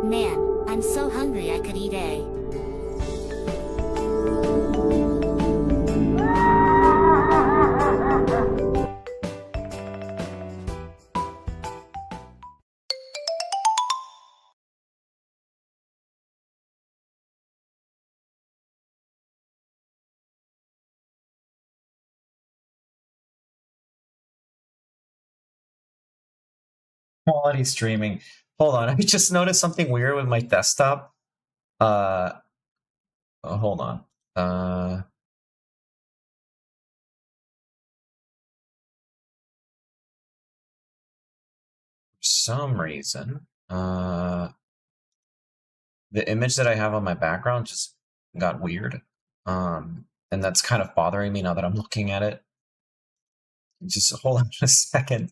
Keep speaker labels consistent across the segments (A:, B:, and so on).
A: Man, I'm so hungry I could eat a.
B: Quality streaming. Hold on, I just noticed something weird with my desktop. Hold on. For some reason, the image that I have on my background just got weird. And that's kind of bothering me now that I'm looking at it. Just hold on a second.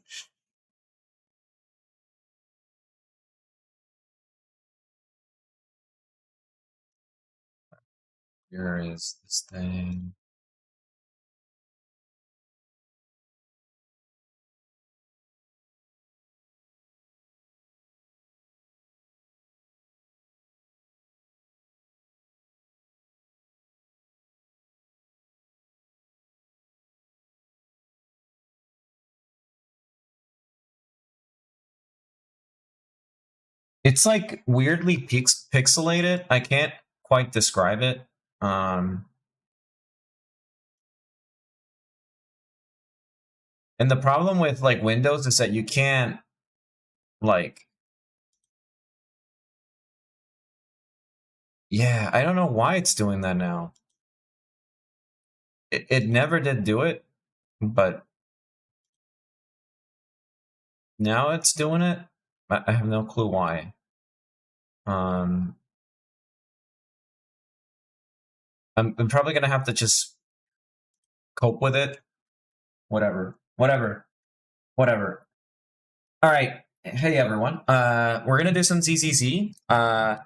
B: Here is this thing. It's like weirdly pixelated. I can't quite describe it. And the problem with like Windows is that you can't like, yeah, I don't know why it's doing that now. It never did do it, but now it's doing it. I have no clue why. I'm probably gonna have to just cope with it. Whatever. All right. Hey everyone. We're gonna do some ZZZ. I'm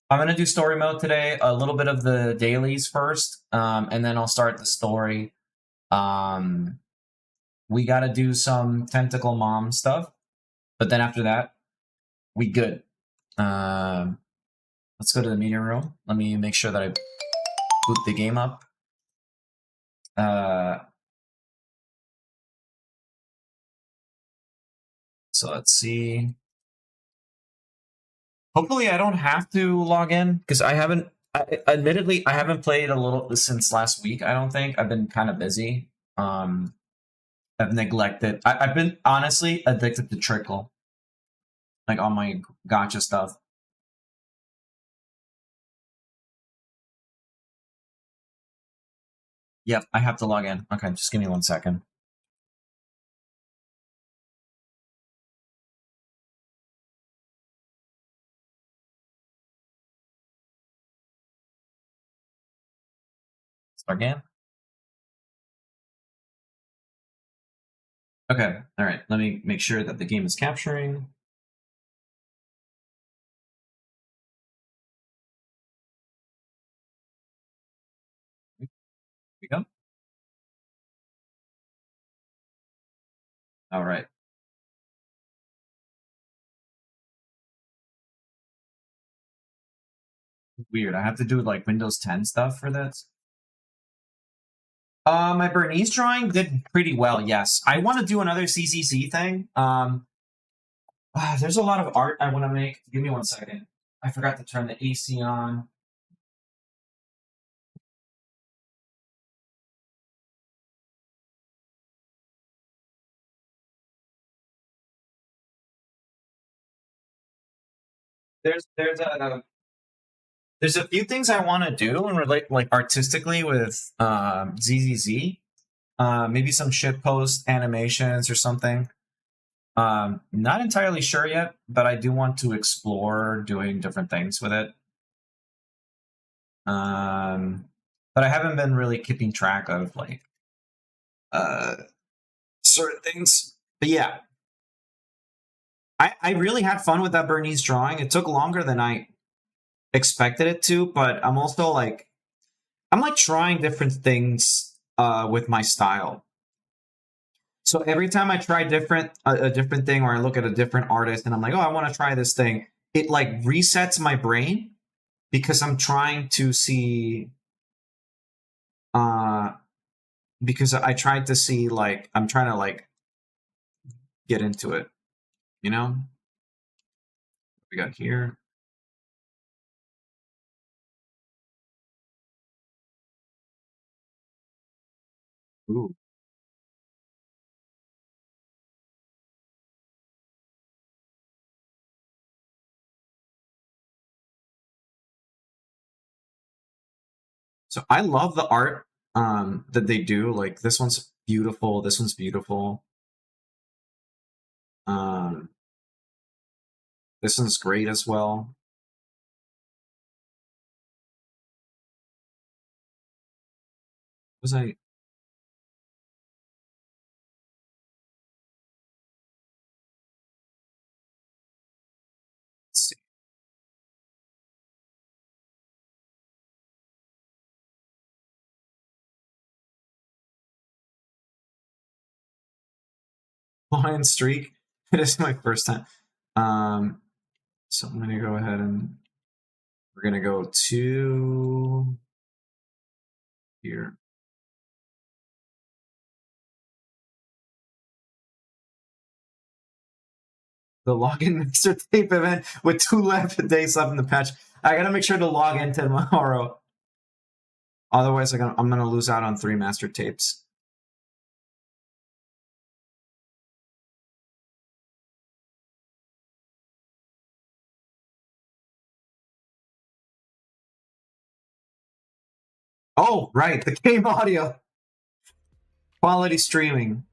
B: gonna do story mode today. A little bit of the dailies first, and then I'll start the story. We gotta do some tentacle mom stuff, but then after that, we good. Let's go to the meeting room. Let me make sure that I boot the game up. So let's see. Hopefully I don't have to log in because admittedly, I haven't played a little since last week. I don't think. I've been kind of busy. I've neglected. I've been honestly addicted to Trickle. Like all my gotcha stuff. Yep, I have to log in. Okay, just give me 1 second. Start again. Okay, all right. Let me make sure that the game is capturing. Here we go. All right. Weird. I have to do like Windows 10 stuff for this. My Bernese drawing did pretty well, yes. I want to do another ZZZ thing. There's a lot of art I want to make. Give me 1 second. I forgot to turn the AC on. There's a few things I want to do and relate like artistically with ZZZ. Maybe some shitpost animations or something. Not entirely sure yet, but I do want to explore doing different things with it. But I haven't been really keeping track of like certain things. But yeah, I really had fun with that Bernese drawing. It took longer than I expected it to, but I'm also like, I'm like trying different things with my style. So every time I try a different thing, or I look at a different artist and I'm like, oh, I want to try this thing, it like resets my brain because I'm trying to see because I tried to see like I'm trying to like get into it, you know? We got here. Ooh. So I love the art that they do. Like this one's beautiful. This one's beautiful. This one's great as well. Was I? Let's see. Lion streak. It is my first time. So I'm gonna go ahead and we're gonna go to here. The login master tape event with 2 days left in the patch. I gotta make sure to log in tomorrow. Otherwise, I'm gonna lose out on 3 master tapes. Oh, right, the game audio. Quality streaming.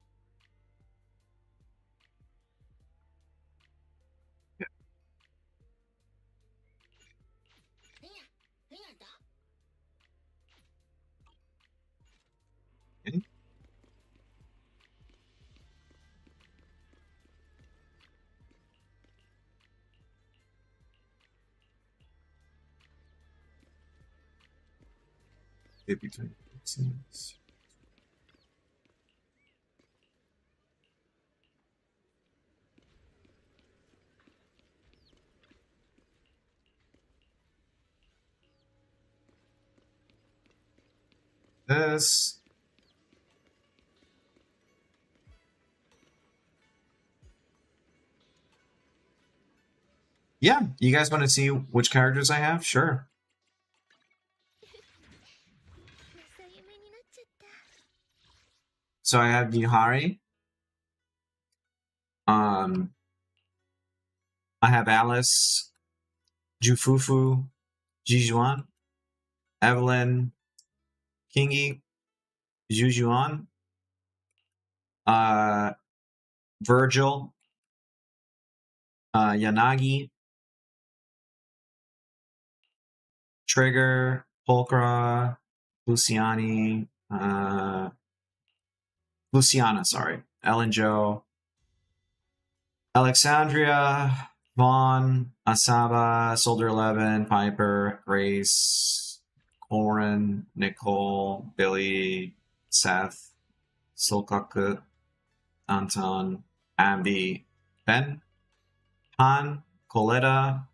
B: Okay. Between this. Yeah, you guys want to see which characters I have? Sure. So I have Yuhari. I have Alice, Jufufu, Jijuan, Evelyn, Kingi, Jujuan, Virgil, Yanagi, Trigger, Pulcra, Luciani, Luciana, sorry, Ellen Joe, Alexandria, Vaughn, Asaba, Soldier 11, Piper, Grace, Corin, Nicole, Billy, Seth, Solkaku, Anton, Abby, Ben, Han, Coletta,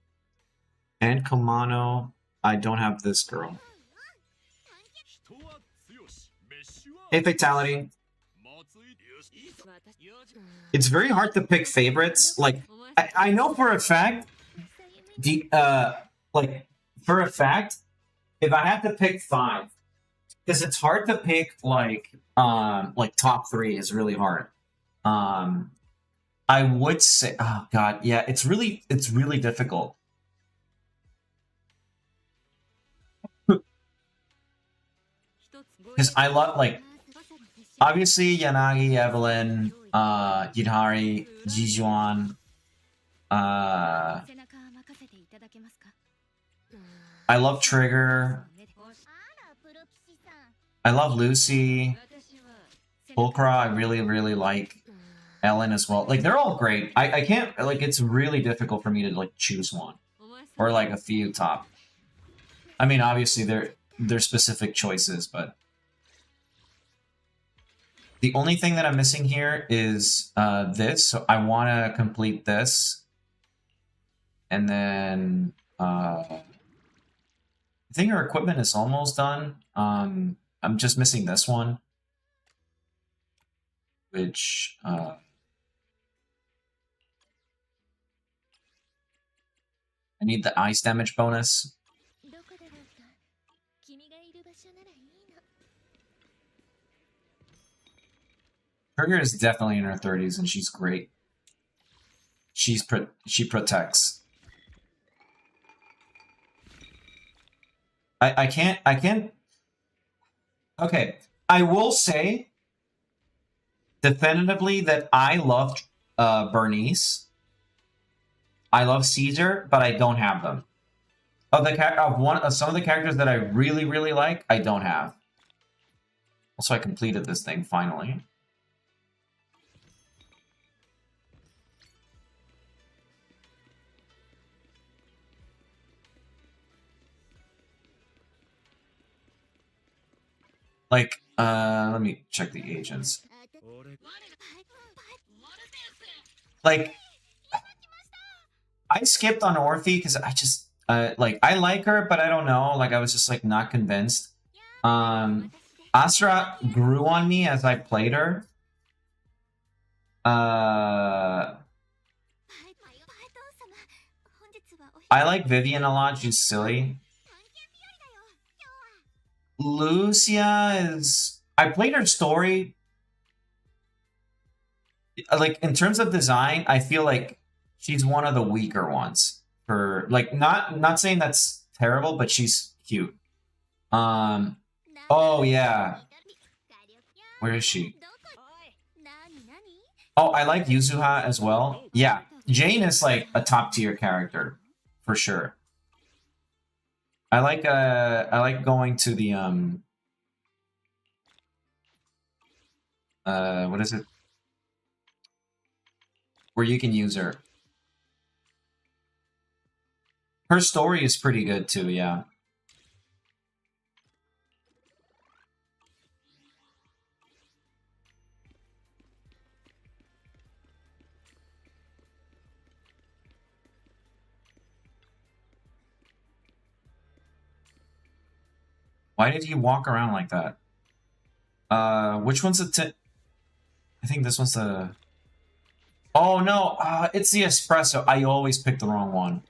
B: and Kamano. I don't have this girl. Hey, Fatality. It's very hard to pick favorites. Like, I know for a fact, for a fact, if I had to pick 5, because it's hard to pick like top 3 is really hard. I would say, oh god, yeah, it's really difficult. Because I love, like, obviously Yanagi, Evelyn, Yidhari, Jijuan. I love Trigger. I love Lucy. Pulcra, I really like. Ellen as well. Like, they're all great. I can't, like, it's really difficult for me to, like, choose one. Or, like, a few top. I mean, obviously, they're specific choices, but... The only thing that I'm missing here is this, so I want to complete this. And then I think her equipment is almost done. I'm just missing this one, which I need the ice damage bonus. Trigger is definitely in her 30s and she's great. She protects. I can't. Okay, I will say definitively that I love Bernice. I love Caesar, but I don't have them. Of some of the characters that I really like, I don't have. Also, I completed this thing finally. Like, let me check the agents. Like, I skipped on Orphe because I just, like, I like her, but I don't know. Like, I was just, like, not convinced. Astra grew on me as I played her. I like Vivian a lot. She's silly. Lucia is... I played her story. Like, in terms of design, I feel like she's one of the weaker ones. For like, not saying that's terrible, but she's cute. Oh, yeah. Where is she? Oh, I like Yuzuha as well. Yeah, Jane is like a top-tier character. For sure. I like going to the what is it? Where you can use her. Her story is pretty good too, yeah. Why did he walk around like that? Which one's the I think this one's the... Oh no, it's the espresso. I always pick the wrong one.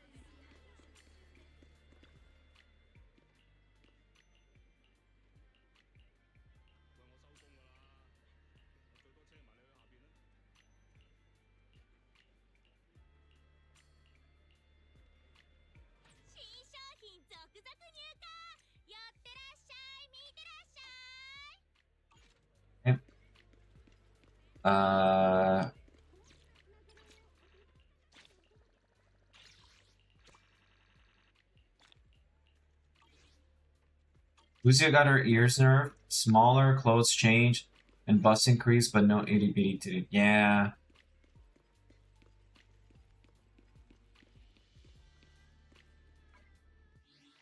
B: Lucia got her ears nerfed, smaller, clothes changed, and bust increased, but no itty bitty titty. Yeah.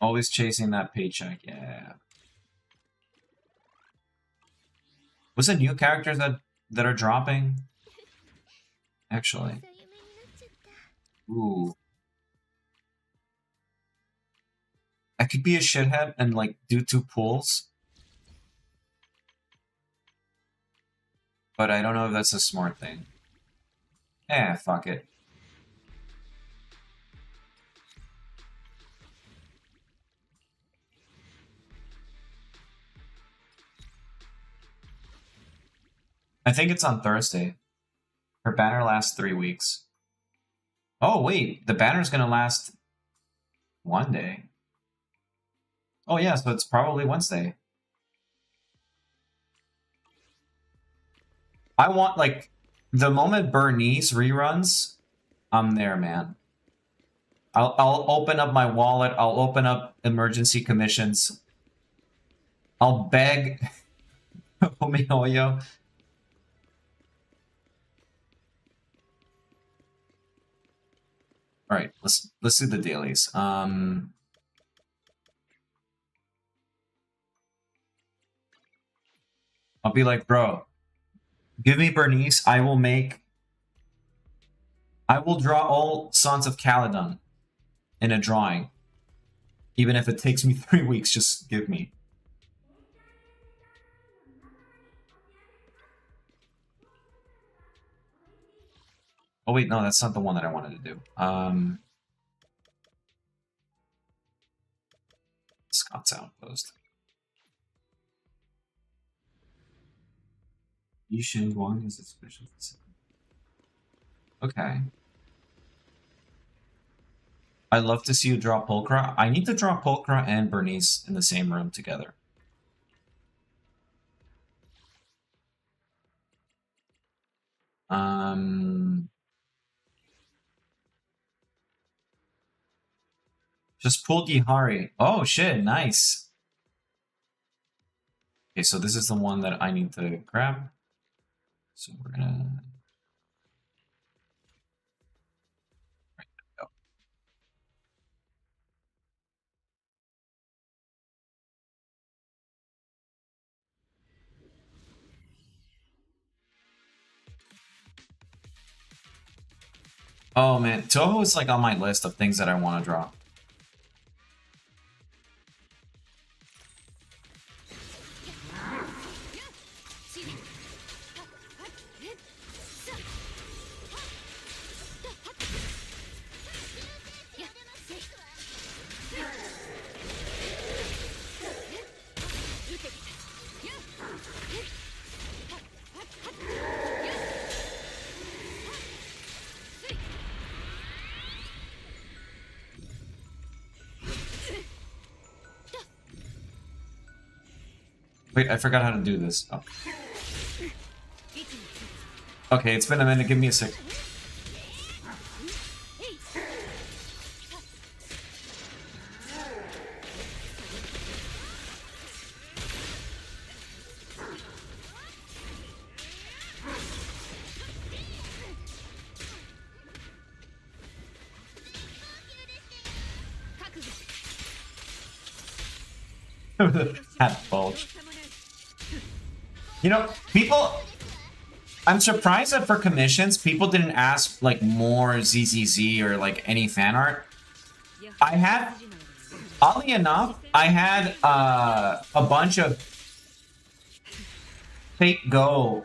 B: Always chasing that paycheck, yeah. What's the new characters that are dropping? Actually. Ooh. I could be a shithead and like do 2 pulls. But I don't know if that's a smart thing. Eh, fuck it. I think it's on Thursday. Her banner lasts 3 weeks. Oh, wait. The banner's gonna last 1 day. Oh, yeah, so it's probably Wednesday. I want, like, the moment Bernice reruns, I'm there, man. I'll open up my wallet. I'll open up emergency commissions. I'll beg Homihoyo. All right, let's do the dailies. I'll be like, bro, give me Bernice. I will draw all Sons of Caledon. in a drawing. Even if it takes me 3 weeks, just give me. Oh wait, no, that's not the one that I wanted to do. Scott's Outpost. Yushin Guang is a special facility. Okay. I'd love to see you draw Pulchra. I need to draw Pulchra and Bernice in the same room together. Just pull Gihari. Oh shit, nice. Okay, so this is the one that I need to grab. So we're gonna... Right, there we go. Oh man, Toho is like on my list of things that I want to draw. Wait, I forgot how to do this. Oh. Okay, it's been a minute. Give me a sec. Hat bulge. You know, people... I'm surprised that for commissions, people didn't ask, like, more ZZZ or, like, any fan art. I had... Oddly enough, I had a bunch of Fate Go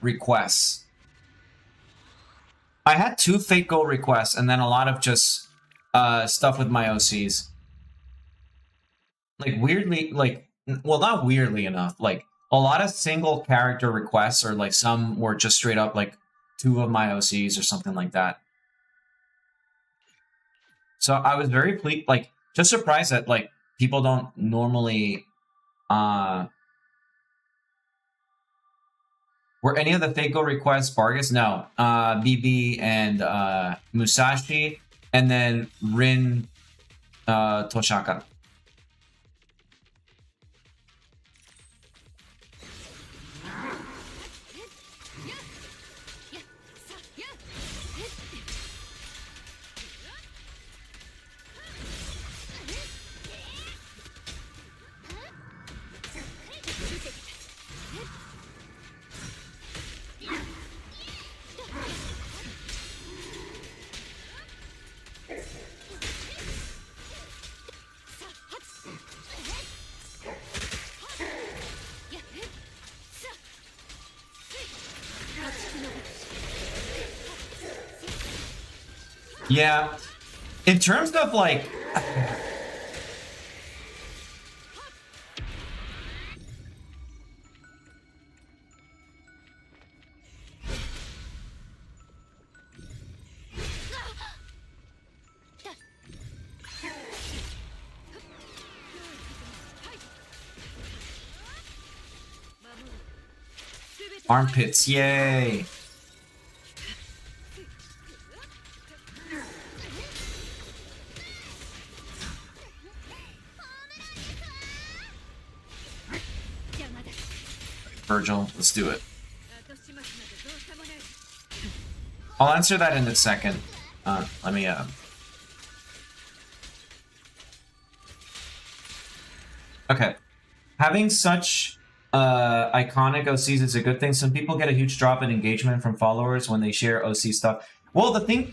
B: requests. I had 2 Fate Go requests, and then a lot of just stuff with my OCs. Like, weirdly, like... Well, not weirdly enough, like... A lot of single character requests, or like some were just straight up like 2 of my OCs or something like that. So I was very pleased, like just surprised that like people don't normally were any of the Fate Go requests Vargas? No. BB and Musashi, and then Rin Toshaka. Yeah, in terms of like, armpits, yay. Virgil, let's do it. I'll answer that in a second. Let me Okay. Having such iconic OCs is a good thing. Some people get a huge drop in engagement from followers when they share OC stuff. Well, the thing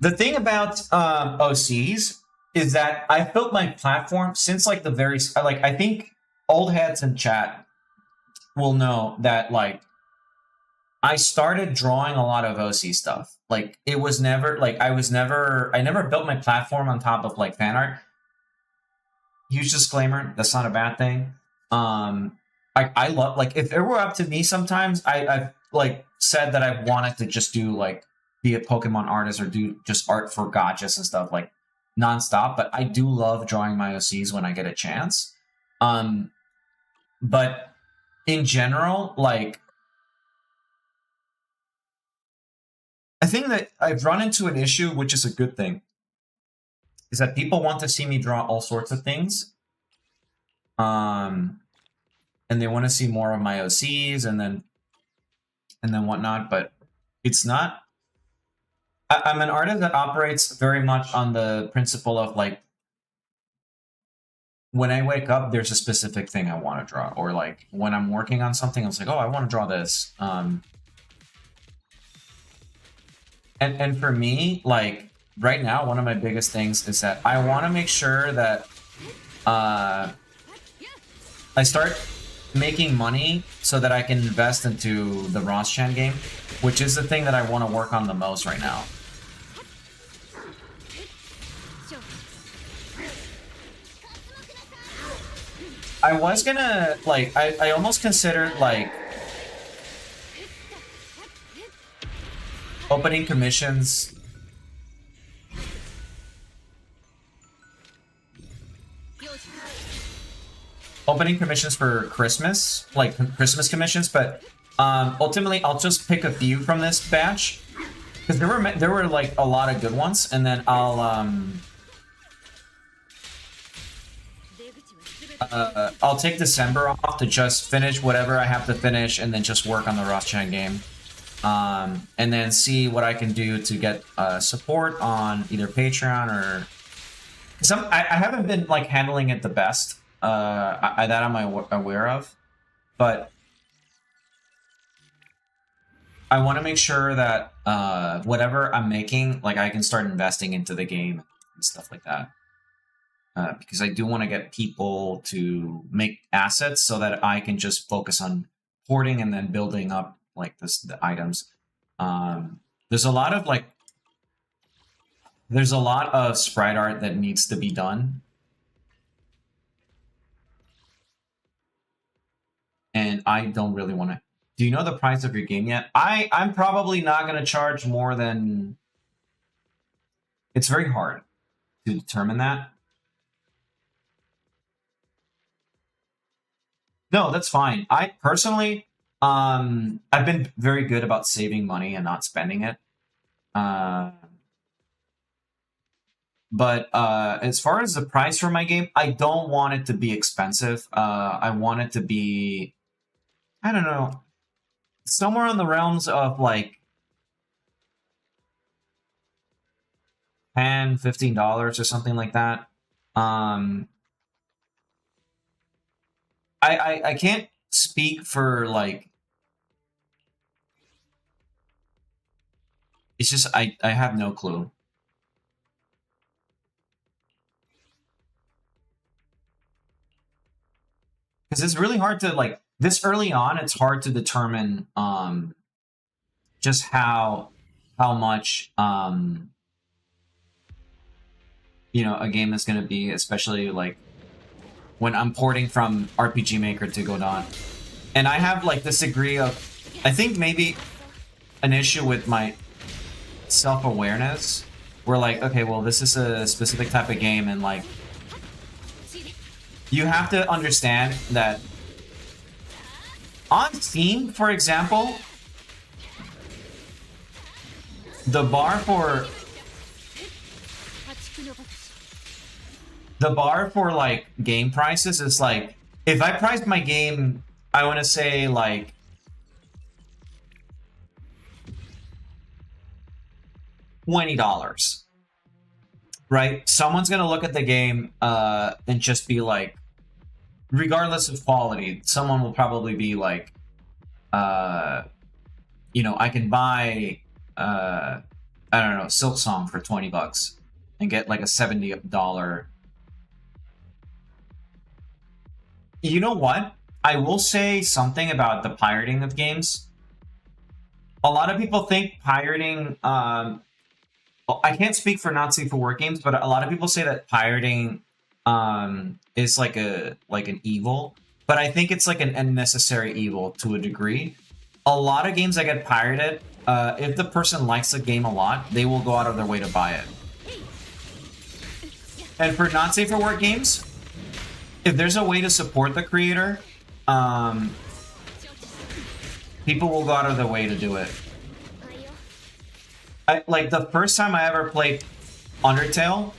B: The thing about OCs is that I built my platform since like the very like I think old heads in chat will know that like I started drawing a lot of OC stuff. Like it was never like I never built my platform on top of like fan art. Huge disclaimer, that's not a bad thing. I love like if it were up to me sometimes I've like said that I wanted to just do like be a Pokemon artist or do just art for gotchas and stuff like nonstop, but I do love drawing my OCs when I get a chance. But in general, like I think that I've run into an issue, which is a good thing, is that people want to see me draw all sorts of things. And they want to see more of my OCs and then whatnot, but it's not. I'm an artist that operates very much on the principle of like, when I wake up, there's a specific thing I want to draw, or like when I'm working on something, I was like, oh, I want to draw this. And for me, like right now, one of my biggest things is that I want to make sure that I start making money so that I can invest into the Roz-Kun game, which is the thing that I want to work on the most right now. I was gonna, like, I almost considered, like, opening commissions. Opening commissions for Christmas, like Christmas commissions, but ultimately I'll just pick a few from this batch because there were like a lot of good ones, and then I'll take December off to just finish whatever I have to finish, and then just work on the Roz-Kun game, and then see what I can do to get support on either Patreon or I haven't been like handling it the best. That I'm aware of, but I want to make sure that whatever I'm making, like I can start investing into the game and stuff like that, because I do want to get people to make assets so that I can just focus on porting and then building up like the items. There's a lot of sprite art that needs to be done. And I don't really want to. Do you know the price of your game yet? I'm probably not going to charge more than. It's very hard to determine that. No, that's fine. I personally, I've been very good about saving money and not spending it. But as far as the price for my game, I don't want it to be expensive. I want it to be, I don't know, somewhere in the realms of like $10, $15 or something like that. I can't speak for like, it's just I have no clue. Because it's really hard to like, this early on, it's hard to determine just how much you know, a game is going to be, especially like when I'm porting from RPG Maker to Godot. And I have like this degree of, I think maybe an issue with my self-awareness, where like, okay, well, this is a specific type of game, and like you have to understand that on Steam, for example, the bar for like game prices is like, if I priced my game, I want to say like $20, right? Someone's gonna look at the game and just be like, regardless of quality, someone will probably be like, you know, I can buy a I don't know, Silk Song for $20 and get like a $70. You know what? I will say something about the pirating of games. A lot of people think pirating, I can't speak for not safe for work games, but a lot of people say that pirating is like an evil, but I think it's like an unnecessary evil to a degree. A lot of games that get pirated, if the person likes the game a lot, they will go out of their way to buy it. And for not safe for work games, if there's a way to support the creator, people will go out of their way to do it. Like the first time I ever played Undertale,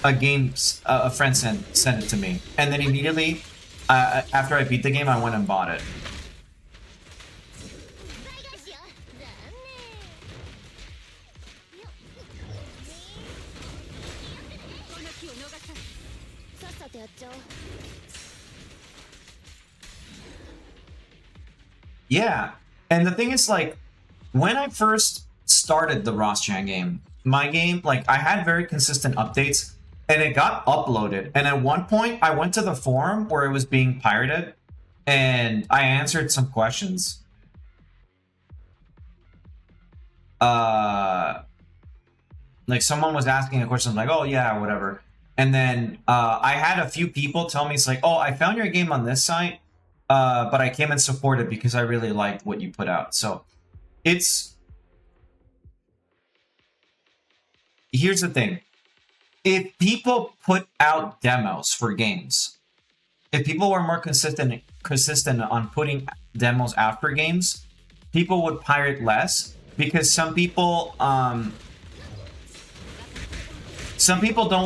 B: a friend sent it to me, and then immediately after I beat the game, I went and bought it. Yeah, and the thing is, like, when I first started the Roz-Kun game, my game, like, I had very consistent updates, and it got uploaded. And at one point, I went to the forum where it was being pirated, and I answered some questions. Like, someone was asking a question, like, oh, yeah, whatever. And then I had a few people tell me, it's like, oh, I found your game on this site, but I came and supported because I really liked what you put out. So it's... Here's the thing. If people put out demos for games, if people were more consistent on putting demos out for games, people would pirate less, because some people don't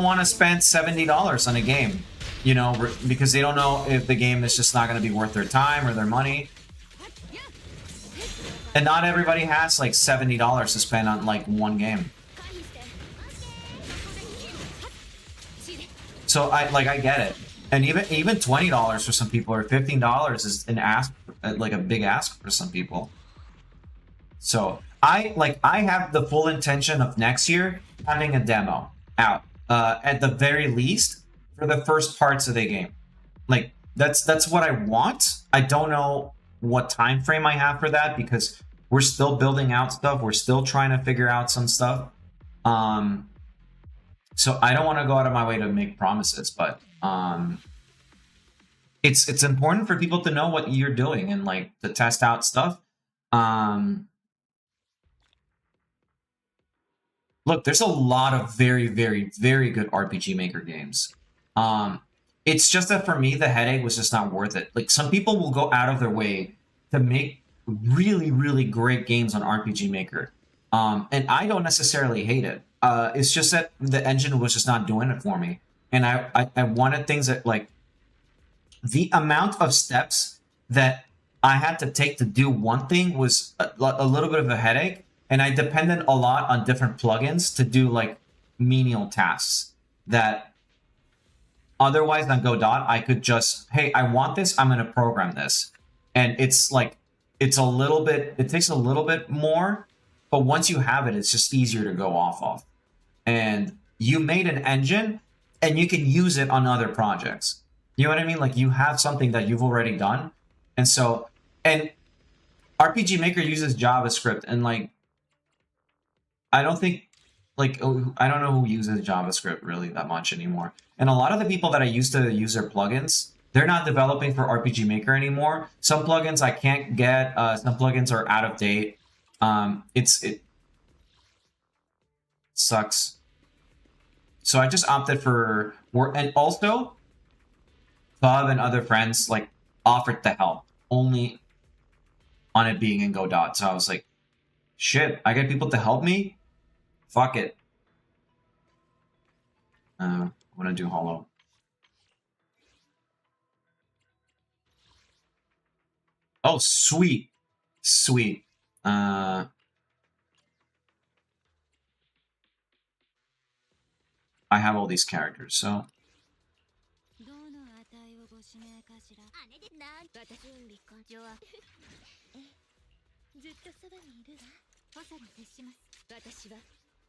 B: want to spend $70 on a game, you know, because they don't know if the game is just not going to be worth their time or their money. And not everybody has like $70 to spend on like one game. So I get it. And even $20 for some people, or $15 is an ask, like a big ask for some people. So I have the full intention of next year having a demo out, at the very least for the first parts of the game. Like that's what I want. I don't know what time frame I have for that, because we're still building out stuff. We're still trying to figure out some stuff. So I don't want to go out of my way to make promises, but it's important for people to know what you're doing and like to test out stuff. Look, there's a lot of very, very, very good RPG Maker games. It's just that for me, the headache was just not worth it. Like, some people will go out of their way to make really, really great games on RPG Maker. And I don't necessarily hate it. It's just that the engine was just not doing it for me. And I wanted things that, like, the amount of steps that I had to take to do one thing was a little bit of a headache. And I depended a lot on different plugins to do, like, menial tasks that otherwise on Godot, I could just, hey, I want this, I'm going to program this. And it's like, it takes a little bit more, but once you have it, it's just easier to go off of. And you made an engine and you can use it on other projects. You know what I mean? Like, you have something that you've already done. And so, and RPG Maker uses JavaScript, and like, I don't know who uses JavaScript really that much anymore. And a lot of the people that I used to use their plugins, they're not developing for RPG Maker anymore. Some plugins I can't get. Some plugins are out of date. It sucks. So I just opted for work. And also, Bob and other friends like offered to help only on it being in Godot. So I was like, shit, I get people to help me? Fuck it. I want to do Hollow. Oh, sweet. Sweet. I have all these characters, so...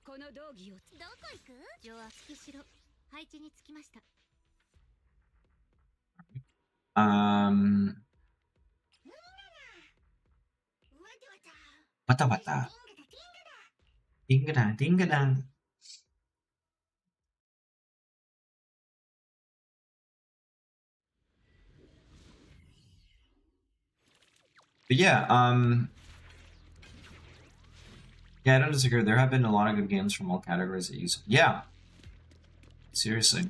C: この道着をどこ行く？上は月城配置につきました。
B: バタバタ。ディングダン、ディングダン。But yeah, yeah, I don't disagree. There have been a lot of good games from all categories that use. Yeah, seriously.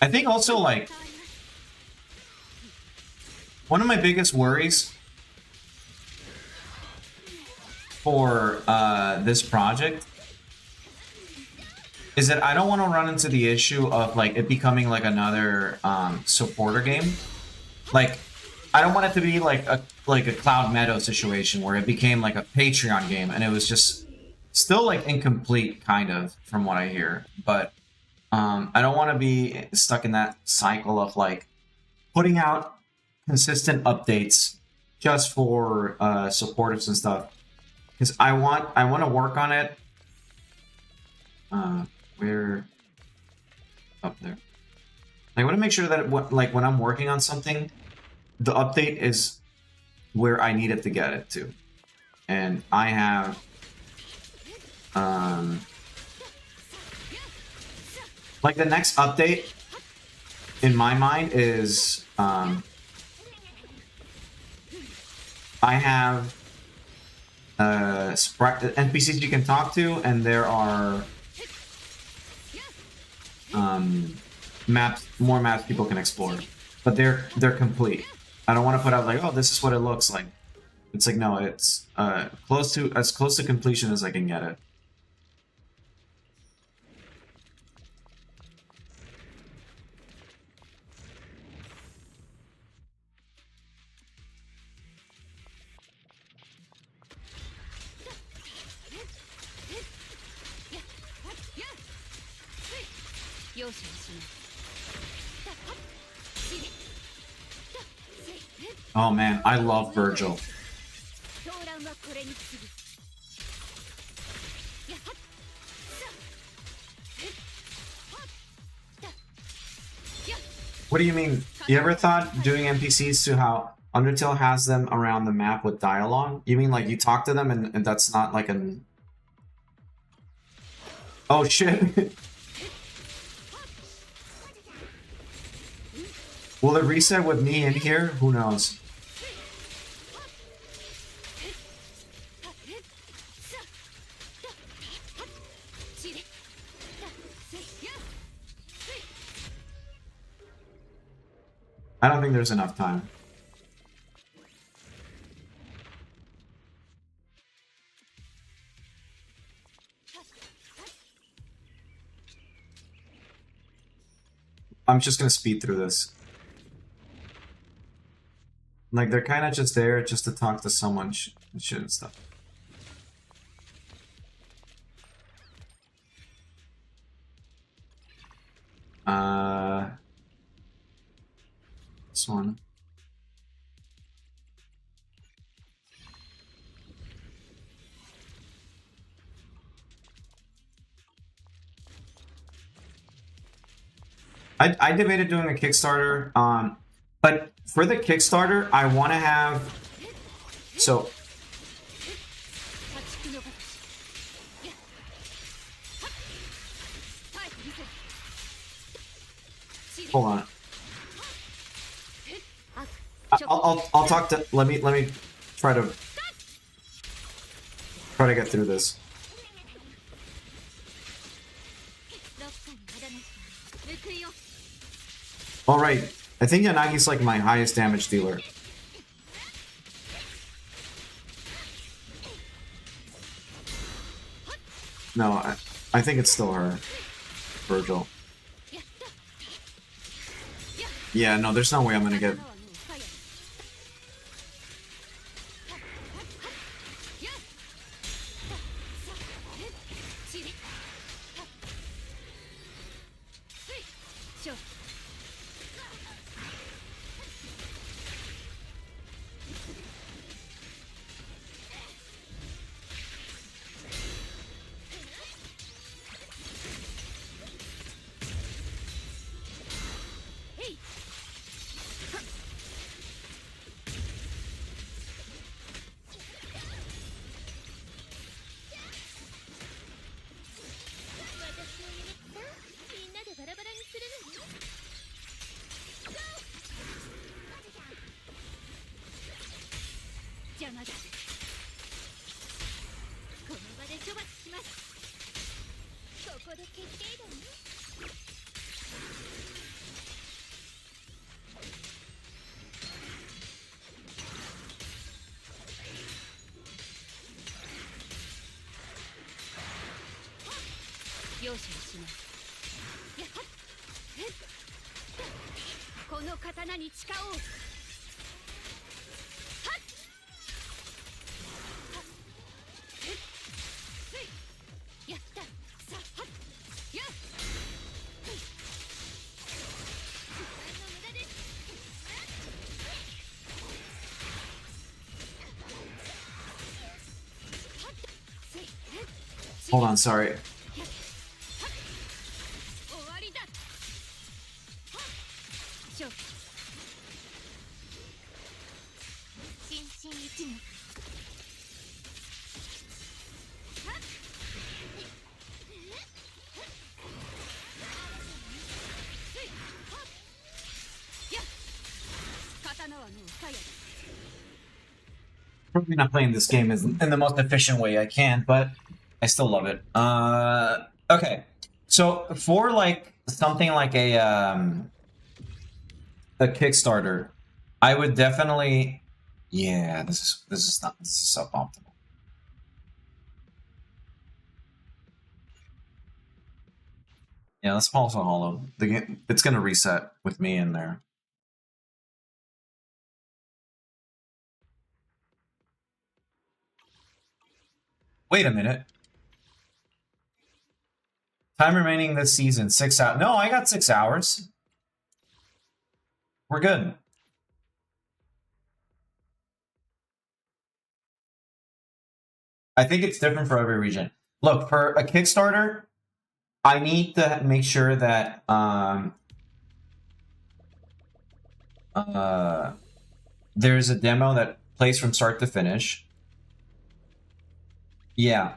B: I think also, like, one of my biggest worries for this project is that I don't want to run into the issue of, like, it becoming like another supporter game. Like, I don't want it to be like a Cloud Meadow situation where it became like a Patreon game and it was just still like incomplete, kind of, from what I hear. But I don't want to be stuck in that cycle of like putting out consistent updates just for supporters and stuff, because I want to work on it. We're up there. I want to make sure that when I'm working on something, the update is where I need it to get it to, and I have like the next update in my mind is I have NPCs you can talk to, and there are more maps people can explore, but they're complete. I don't want to put out like, oh, this is what it looks like. It's like, no, it's as close to completion as I can get it. Oh man, I love Virgil. What do you mean? You ever thought doing NPCs to how Undertale has them around the map with dialogue? You mean like you talk to them and that's not like an... Oh shit! Will it reset with me in here? Who knows? I don't think there's enough time. I'm just gonna speed through this. Like, they're kind of just there just to talk to someone and shit and stuff. This one. I debated doing a Kickstarter, but for the Kickstarter, I want to have... So... Hold on. I'll talk to. Let me try to get through this.
C: どっかにあだなし報いよ。
B: All right, I think Yanagi's like my highest damage dealer. No, I think it's still her, Virgil. Yeah, no, there's no way I'm gonna get. Hold on, sorry. Probably not playing this game in the most efficient way I can, but I still love it. Okay, so for like something like a Kickstarter, I would definitely, yeah, this is suboptimal. Yeah, let's also hollow. It's gonna reset with me in there. Wait a minute. Time remaining this season, 6 hours. No, I got 6 hours. We're good. I think it's different for every region. Look, for a Kickstarter, I need to make sure that there's a demo that plays from start to finish. Yeah.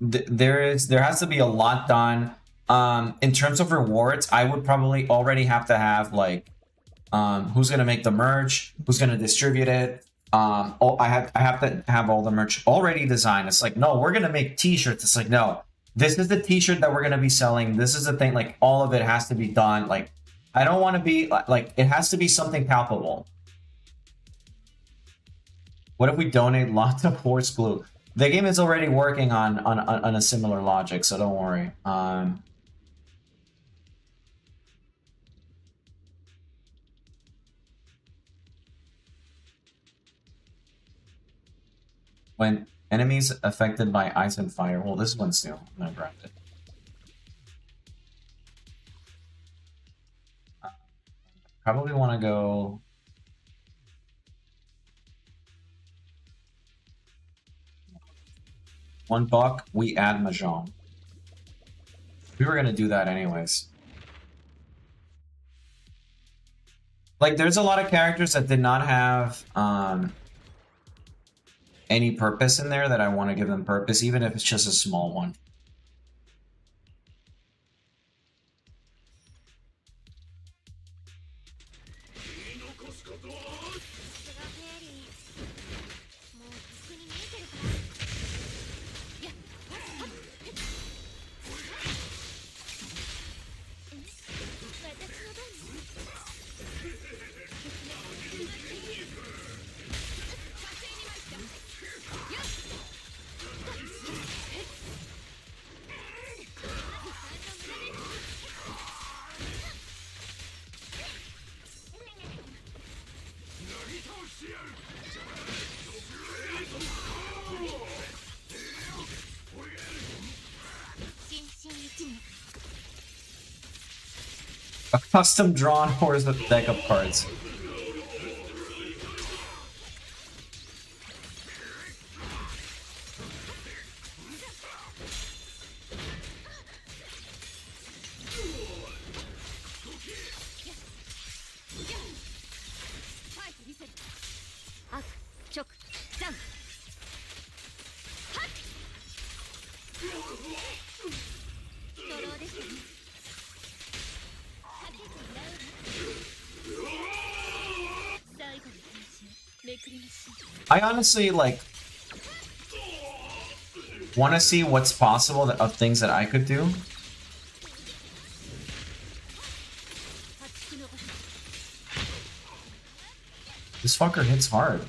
B: There has to be a lot done. In terms of rewards, I would probably already have to have like who's gonna make the merch, who's gonna distribute it. I have to have all the merch already designed. It's like, no, we're gonna make t-shirts. It's like, no, this is the t-shirt that we're gonna be selling. This is the thing, like all of it has to be done. Like, I don't want to be like, it has to be something palpable. What if we donate lots of horse glue? The game is already working on a similar logic, so don't worry. When enemies affected by ice and fire, well, this one's new. I'm gonna grab it. Probably want to go. $1, we add Mahjong. We were gonna do that anyways. Like, there's a lot of characters that did not have any purpose in there that I want to give them purpose, even if it's just a small one. A custom drawn horse with deck of cards. I honestly like want to see what's possible of things that I could do. This fucker hits hard.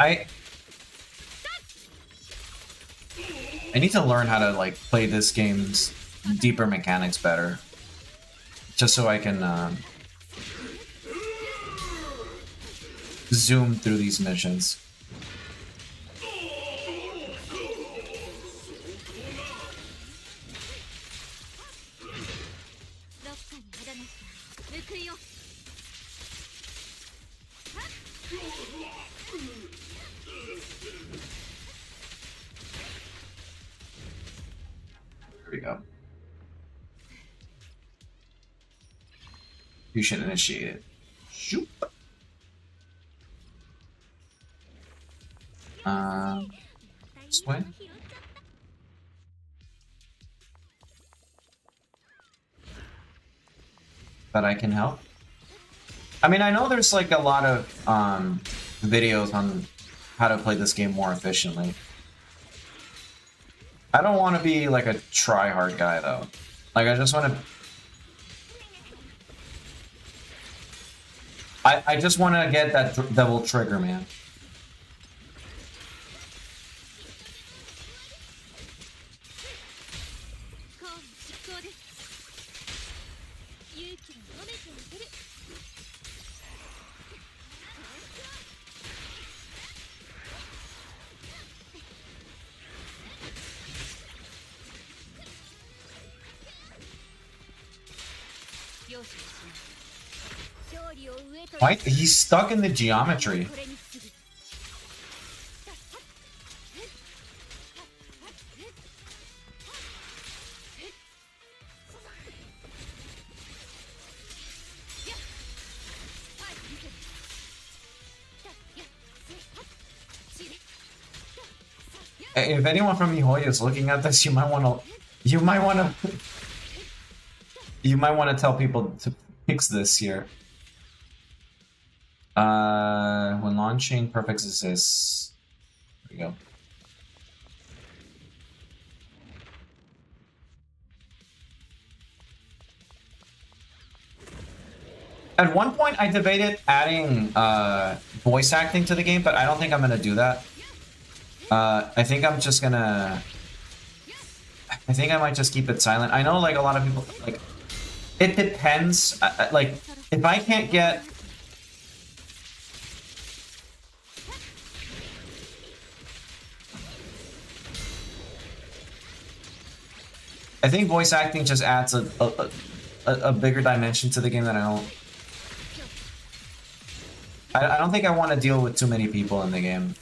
B: I need to learn how to like play this game's deeper mechanics better, just so I can zoom through these missions. Here we go. You should initiate it. Shoop. Swing. But I can help. I mean, I know there's like a lot of videos on how to play this game more efficiently. I don't want to be like a try-hard guy though. Like I just want to. I just want to get that double trigger, man. Why? He's stuck in the geometry. If anyone from Mihoyo is looking at this, you might want to tell people to fix this here. When launching perfect ZZZ. There we go. At one point, I debated adding voice acting to the game, but I don't think I'm gonna do that. I think I'm just gonna. I think I might just keep it silent. I know, like a lot of people, like it depends. Like if I can't get. I think voice acting just adds a bigger dimension to the game that I don't. I don't think I want to deal with too many people in the game.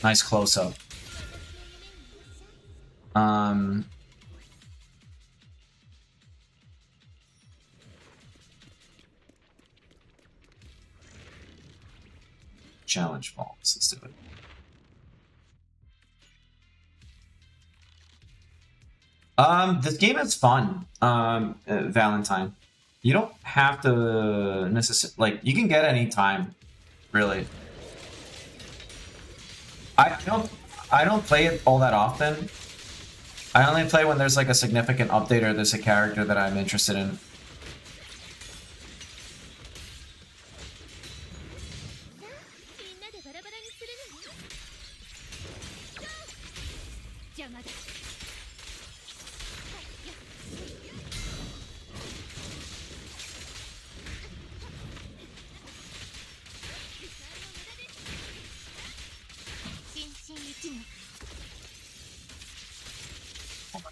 B: Nice close up. Challenge balls. Let's do it. This game is fun. Valentine. You don't have to necessarily, like, you can get any time, really. I don't play it all that often. I only play when there's like a significant update or there's a character that I'm interested in.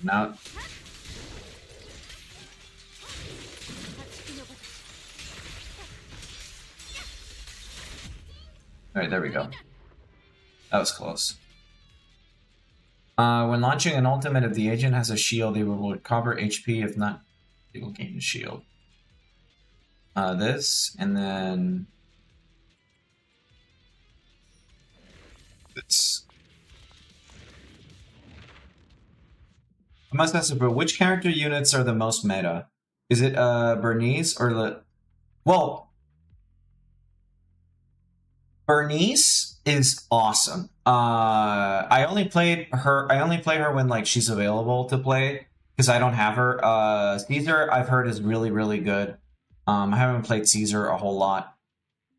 B: Now, alright, there we go. That was close. When launching an ultimate, if the agent has a shield, they will recover HP. If not, they will gain a shield. This, and then this. I must ask, bro, which character units are the most meta? Is it Bernice or the... Well, Bernice is awesome. I only play her when like she's available to play because I don't have her. Caesar I've heard is really, really good. I haven't played Caesar a whole lot.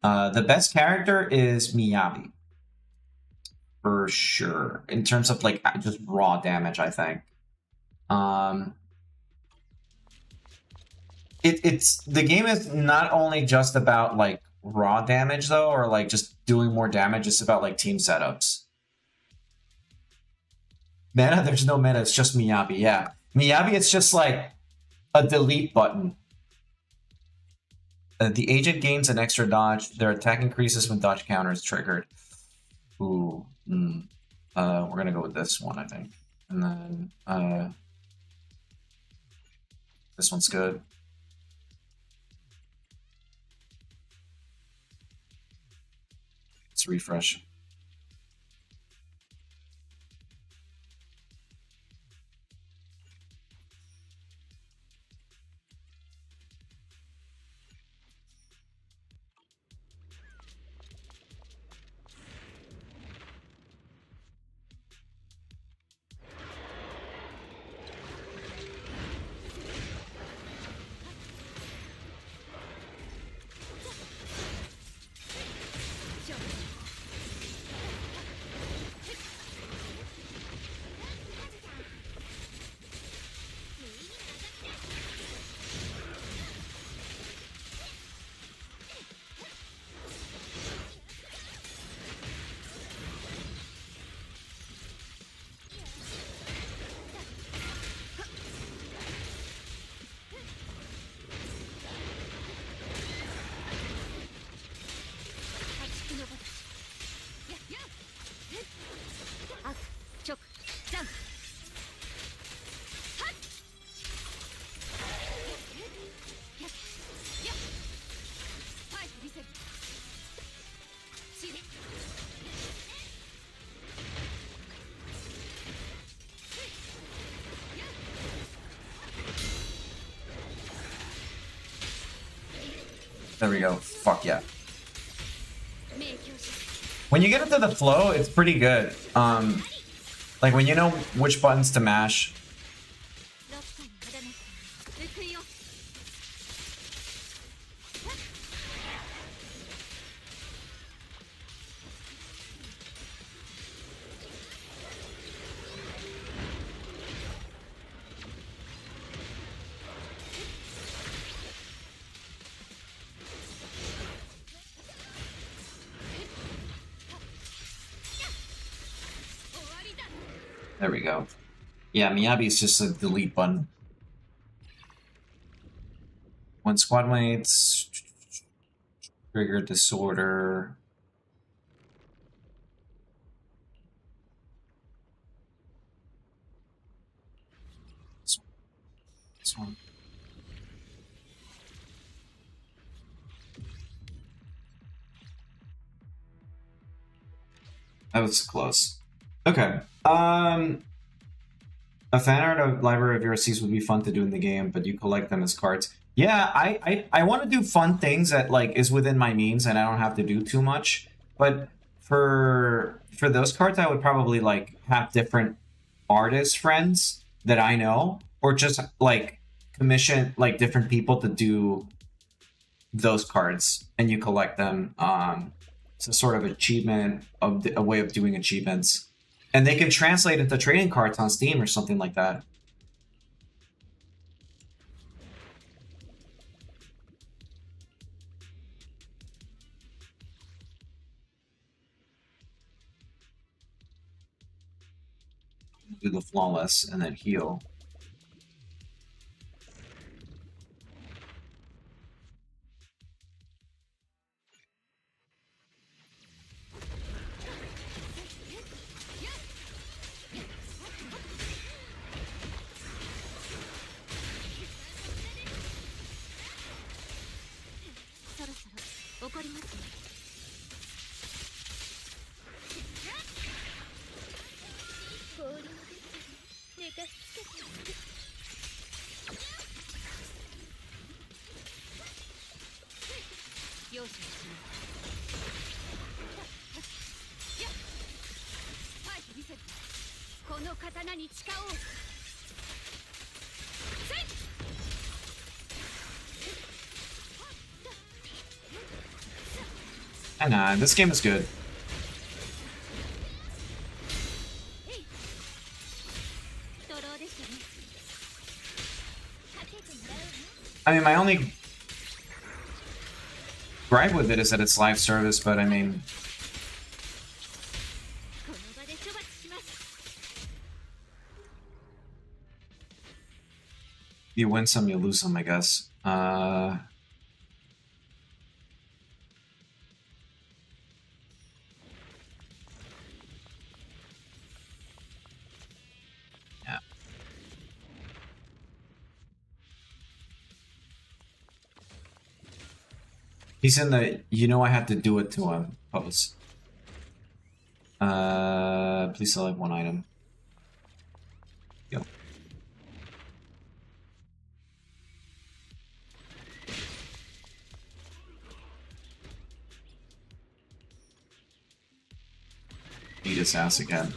B: The best character is Miyabi. For sure. In terms of like just raw damage, I think. It's the game is not only just about like raw damage though, or like just doing more damage. It's about like team setups. Meta, there's no meta. It's just Miyabi. Yeah, Miyabi. It's just like a delete button. The agent gains an extra dodge. Their attack increases when dodge counter is triggered. Ooh. We're gonna go with this one, I think, and then this one's good. Let's refresh. There we go. Fuck yeah. When you get into the flow, it's pretty good. Like when you know which buttons to mash. There we go. Yeah, Miyabi is just a delete button. When squad mates trigger disorder. This one. That was close. Okay. A fan art of library of VRCs would be fun to do in the game, but you collect them as cards. Yeah, I want to do fun things that like is within my means and I don't have to do too much. But for those cards, I would probably like have different artist friends that I know, or just like commission like different people to do those cards, and you collect them. It's a sort of achievement of a way of doing achievements. And they can translate into trading cards on Steam or something like that. Do the flawless and then heal. Nah, this game is good. I mean, my only gripe with it is that it's live service, but I mean... You win some, you lose some, I guess. Yeah. He's in the, you know I had to do it to him pose. Please select one item. Go. Beat his ass again.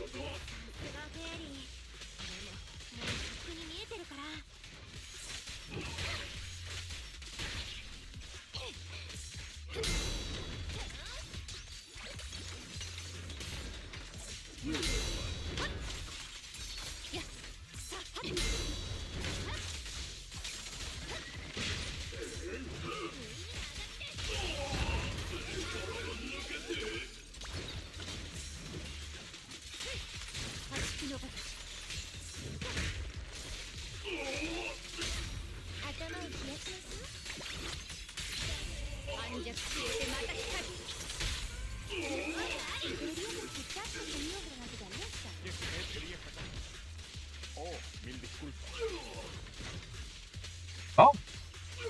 B: Oh,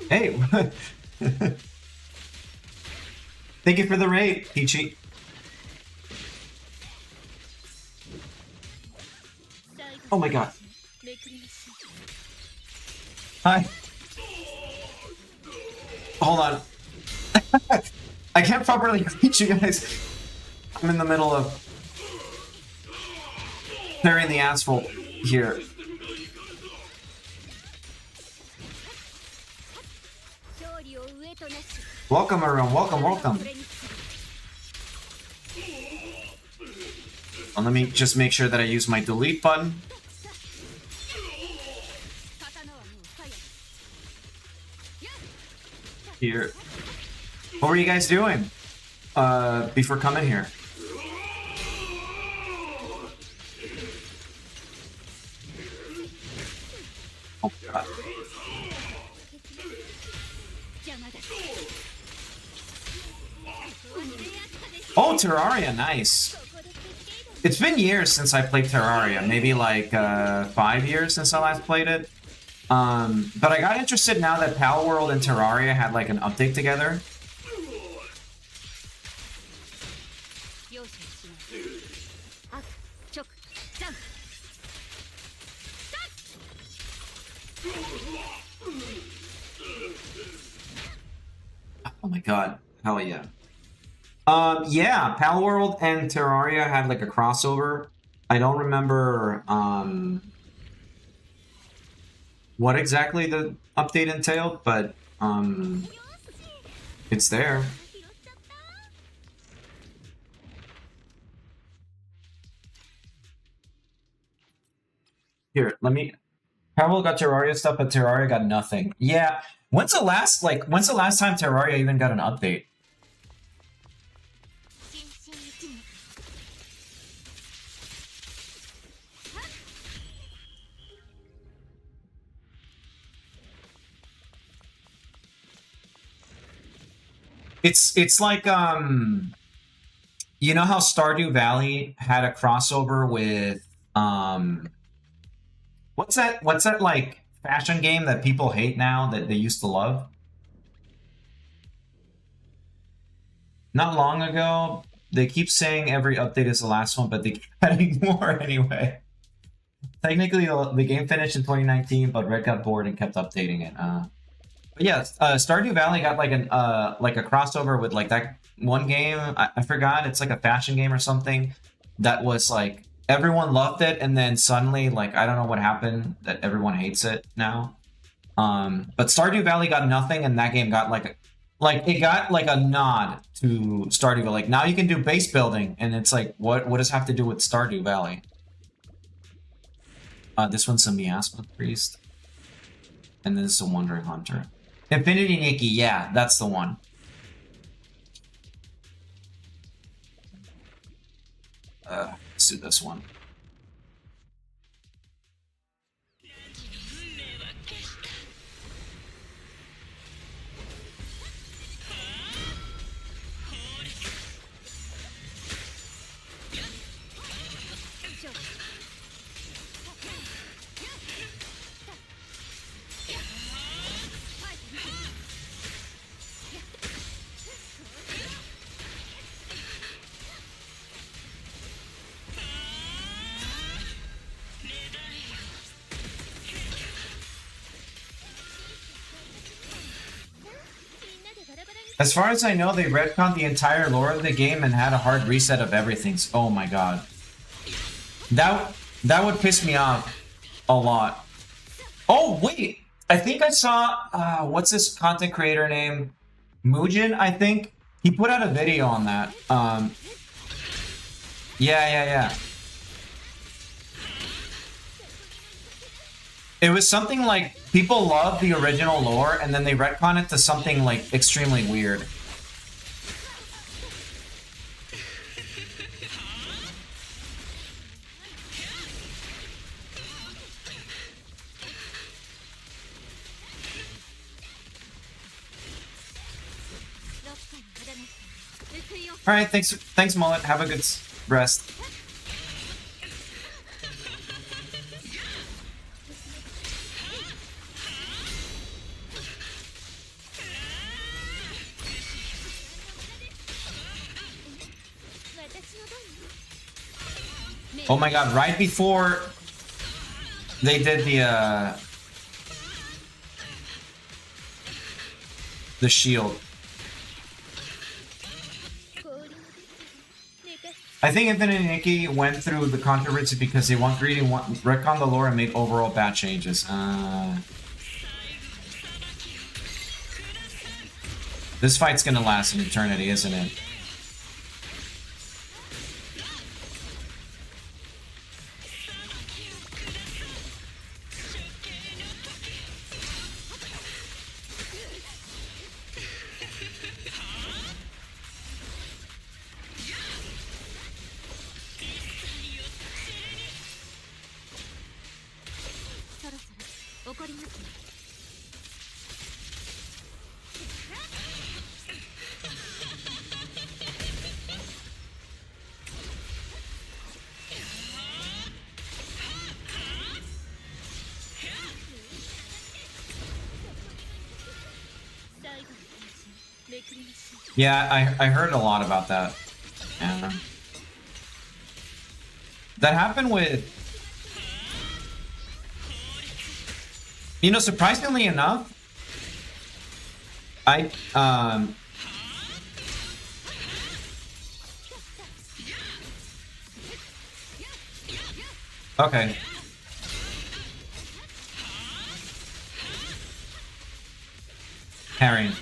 B: hey. Thank you for the raid, Peachy. Oh my god. Hi. Hold on. I can't properly greet you guys. I'm in the middle of clearing the asphalt here. Welcome everyone, welcome. Well, let me just make sure that I use my delete button. Here. What were you guys doing before coming here? Oh god. Oh, Terraria, nice. It's been years since I played Terraria, maybe like 5 years since I last played it. But I got interested now that Pal World and Terraria had like an update together. Oh my god. Hell yeah. Yeah, Pal World and Terraria had like a crossover. I don't remember what exactly the update entailed, but it's there. Here, let me. Pal got Terraria stuff, but Terraria got nothing. Yeah. When's the last time Terraria even got an update? It's like you know how Stardew Valley had a crossover with what's that like fashion game that people hate now that they used to love? Not long ago, they keep saying every update is the last one, but they keep adding more anyway. Technically, the game finished in 2019, but Red got bored and kept updating it. But yeah, Stardew Valley got like a crossover with like that one game. I forgot. It's like a fashion game or something that was like everyone loved it, and then suddenly like I don't know what happened that everyone hates it now. But Stardew Valley got nothing, and that game got like it got like a nod to Stardew Valley. Like now you can do base building, and it's like what does it have to do with Stardew Valley? This one's a Miasma Priest, and this is a Wandering Hunter. Infinity Nikki, yeah, that's the one. Let's do this one. As far as I know, they retconned the entire lore of the game and had a hard reset of everything. Oh my god. That would piss me off a lot. Oh, wait! I think I saw, what's this content creator name? Muujin, I think? He put out a video on that. Yeah. It was something like, people love the original lore, and then they retcon it to something, like, extremely weird. Alright, thanks, Mullet. Have a good rest. Oh my god, right before they did the shield. I think Infinity Nikki went through the controversy because they want greedy, retcon the lore and make overall bad changes. This fight's gonna last an eternity, isn't it? Yeah, I heard a lot about that. Yeah. That happened with... You know, surprisingly enough, okay. Parrying.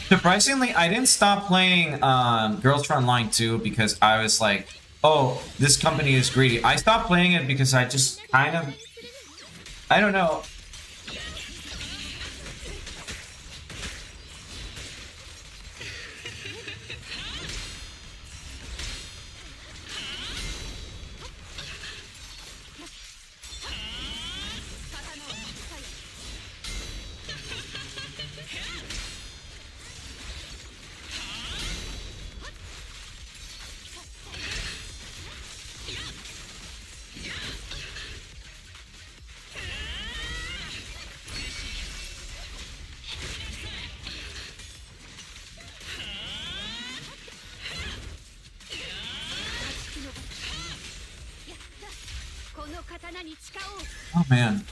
B: Surprisingly, I didn't stop playing Girls Front Line 2 because I was like, oh, this company is greedy. I stopped playing it because I just kind of, I don't know. Oh man.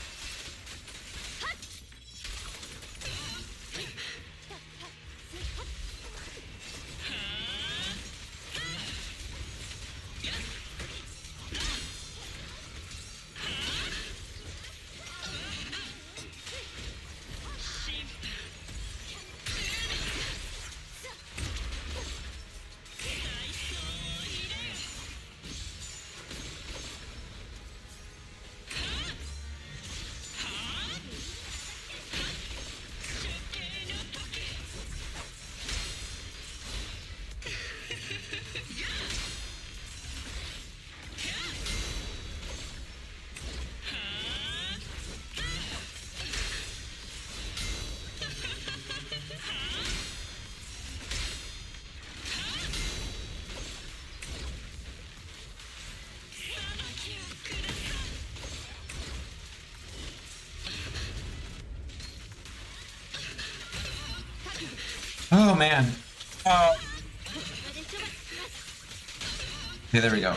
B: Oh man. Oh. Okay, there we go.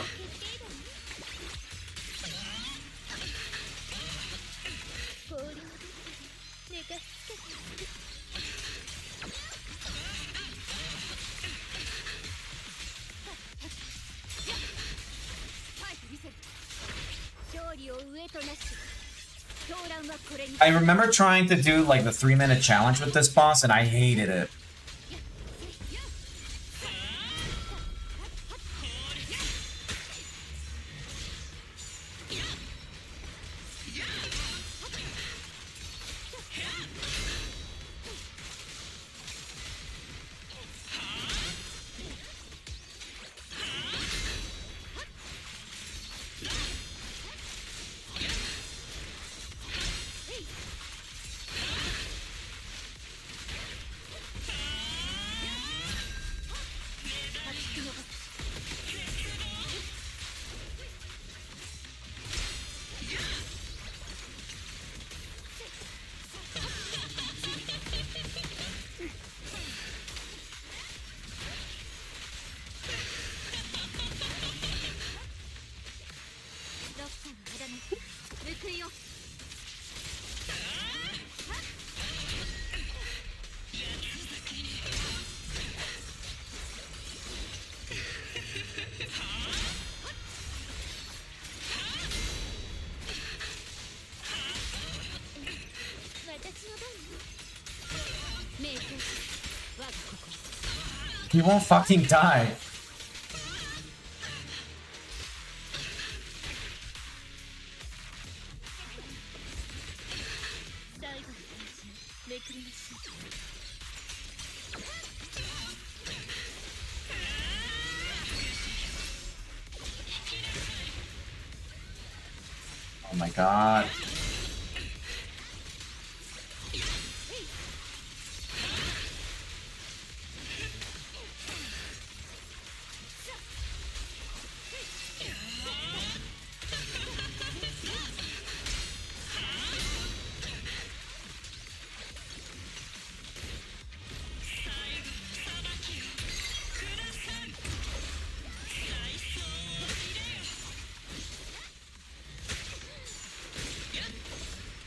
B: I remember trying to do like the 3-minute challenge with this boss and I hated it. He won't fucking die. Oh my god.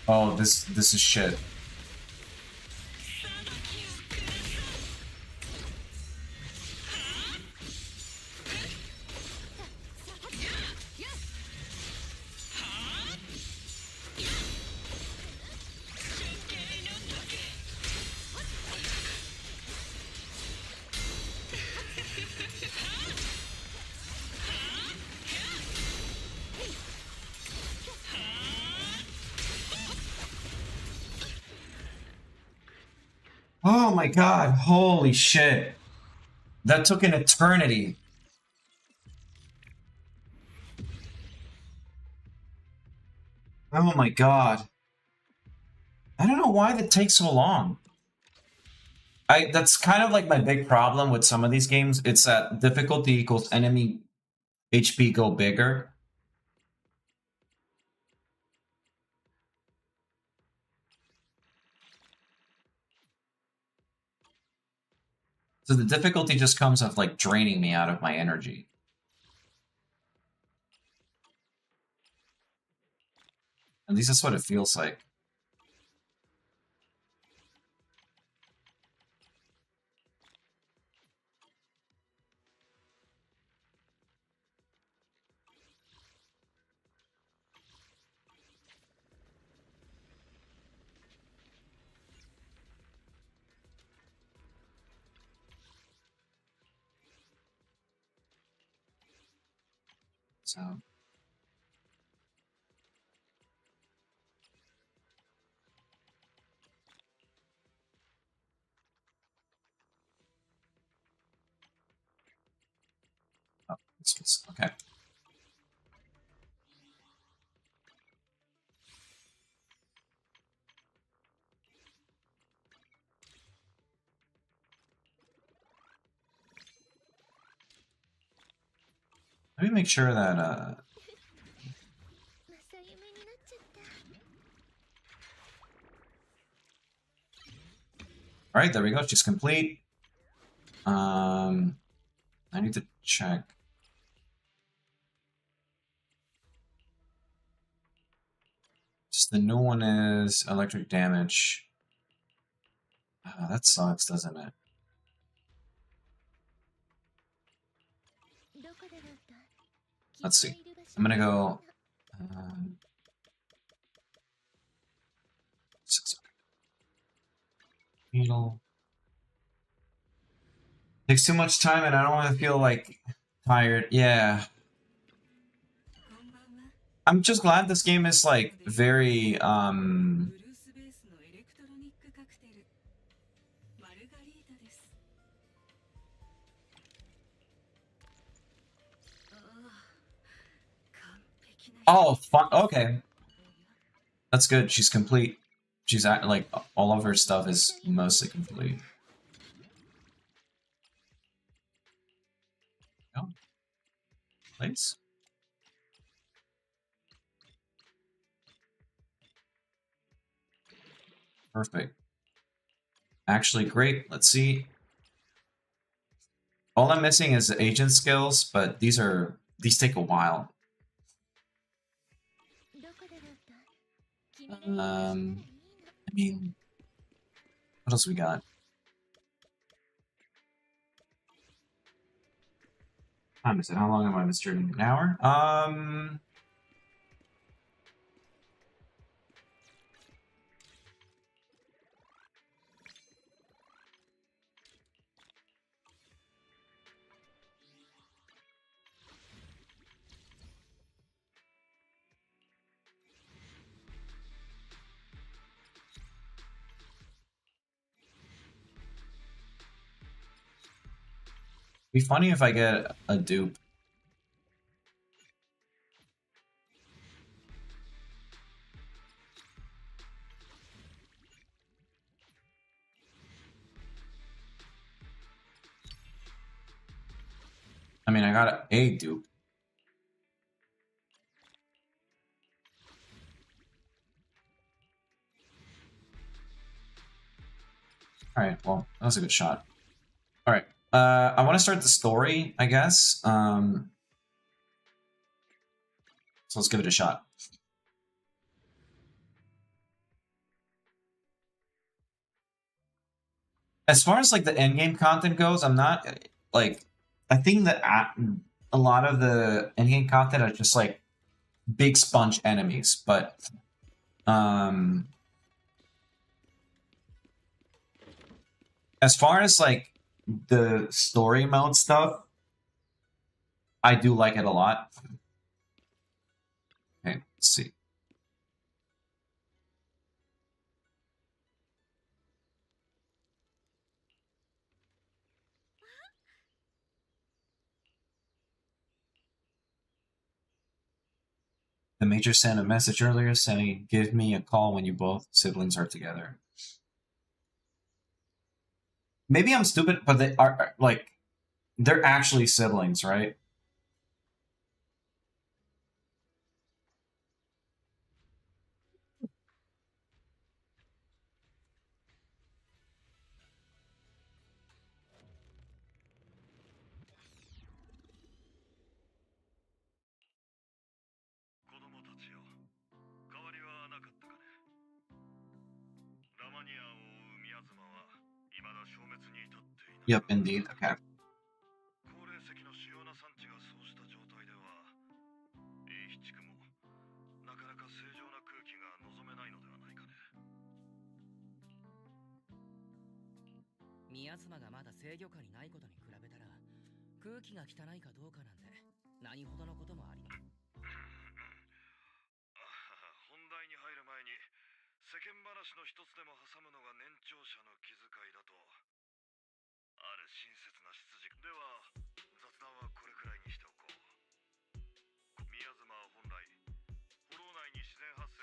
B: Oh, this is shit. Oh my god, holy shit. That took an eternity. Oh my god. I don't know why that takes so long. That's kind of like my big problem with some of these games. It's that difficulty equals enemy HP go bigger. So the difficulty just comes of like draining me out of my energy. At least that's what it feels like. So oh, this was okay. Let me make sure that Alright, there we go, she's complete. I need to check. Just the new one is electric damage. Oh, that sucks, doesn't it? Let's see. I'm gonna go. Needle. Takes too much time, and I don't want to feel like tired. Yeah. I'm just glad this game is like very Oh, fun. Okay. That's good. She's complete. She's at, like, all of her stuff is mostly complete. Oh. Place. Perfect. Actually, great. Let's see. All I'm missing is the agent skills, but these take a while. I mean, what else we got? Time is it? How long am I been streaming? An hour? Be funny if I get a dupe. mean, I got a dupe. Alright, well, that was a good shot. Alright, I want to start the story, I guess. So let's give it a shot. As far as, like, the endgame content goes, I'm not, like... I think that a lot of the endgame content are just, like, big sponge enemies, but... As far as, like, the story mode stuff, I do like it a lot. Okay, let's see. The Major sent a message earlier saying, give me a call when you both siblings are together. Maybe I'm stupid, but they are, like, they're actually siblings, right? Yep, indeed. Okay.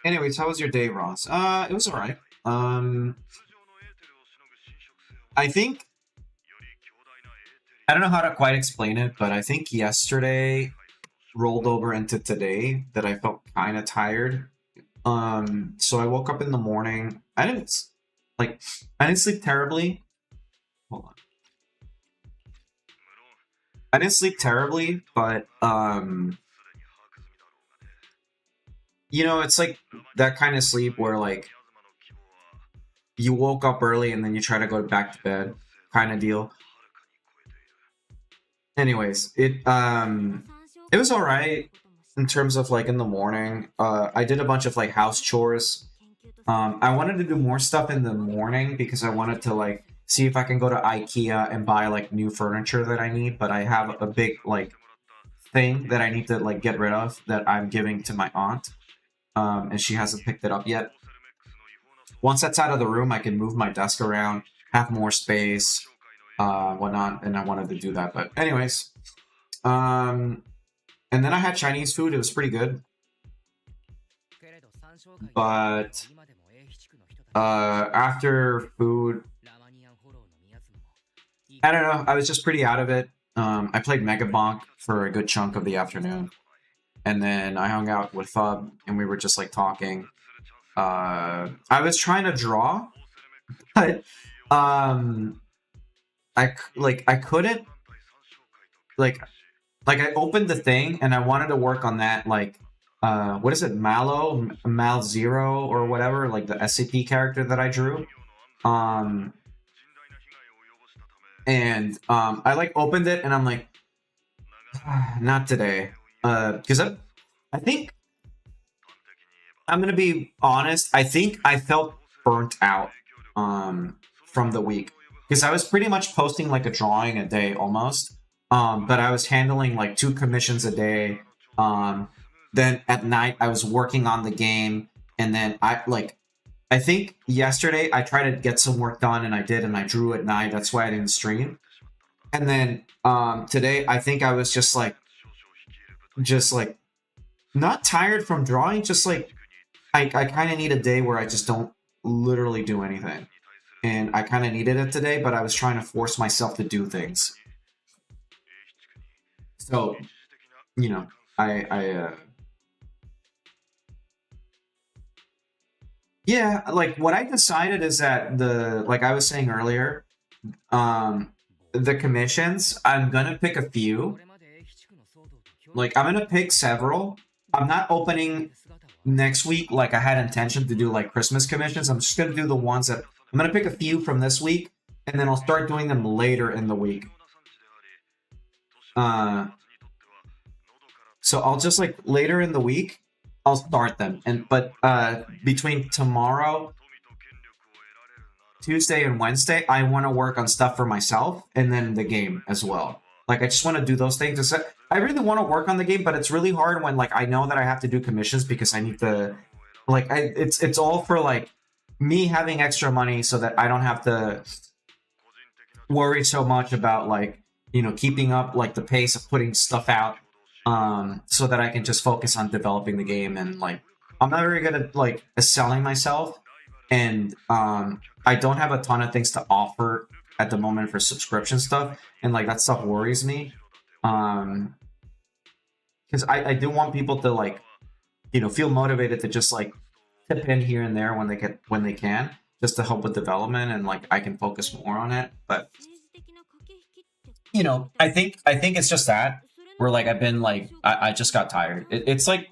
B: Anyways, how was your day, Ross? It was alright. I think... I don't know how to quite explain it, but I think yesterday rolled over into today that I felt kind of tired. So I woke up in the morning. I didn't sleep terribly. Hold on. I didn't sleep terribly, but, you know, it's like that kind of sleep where, like, you woke up early and then you try to go back to bed kind of deal. Anyways, it was alright in terms of, like, in the morning. I did a bunch of, like, house chores. I wanted to do more stuff in the morning because I wanted to, like, see if I can go to IKEA and buy, like, new furniture that I need, but I have a big, like, thing that I need to, like, get rid of that I'm giving to my aunt. And she hasn't picked it up yet. Once that's out of the room, I can move my desk around, have more space, whatnot, and I wanted to do that. But anyways, and then I had Chinese food. It was pretty good. But after food, I don't know. I was just pretty out of it. I played Mega Bonk for a good chunk of the afternoon. And then I hung out with Fub, and we were just, like, talking. I was trying to draw, but, I couldn't, like, I opened the thing, and I wanted to work on that, like, what is it, Mal Zero, or whatever, like, the SCP character that I drew. I, like, opened it, and I'm like, not today. Because I think, I'm gonna be honest, I think I felt burnt out, from the week. Because I was pretty much posting, like, a drawing a day, almost. But I was handling, like, 2 commissions a day. Then at night, I was working on the game. And then I think yesterday, I tried to get some work done, and I did, and I drew at night. That's why I didn't stream. And then, today, I think I was just, like, not tired from drawing, just, like, I kind of need a day where I just don't literally do anything. And I kind of needed it today, but I was trying to force myself to do things. So, you know, yeah, like what I decided is that like I was saying earlier, the commissions, I'm gonna pick a few. Like I'm gonna pick several. I'm not opening next week like I had intention to do like Christmas commissions. I'm just gonna do the ones that I'm gonna pick a few from this week, and then I'll start doing them later in the week. So I'll just like later in the week, I'll start them. But between tomorrow, Tuesday, and Wednesday, I want to work on stuff for myself and then the game as well. Like I just want to do those things. I really want to work on the game, but it's really hard when like I know that I have to do commissions because I need to like it's all for like me having extra money so that I don't have to worry so much about like, you know, keeping up like the pace of putting stuff out, so that I can just focus on developing the game. And like I'm not very good at like selling myself, and I don't have a ton of things to offer at the moment for subscription stuff, and like that stuff worries me, because I do want people to like, you know, feel motivated to just like tip in here and there when they can, just to help with development, and like I can focus more on it. But you know, I think it's just that where like I've been like I just got tired. It's like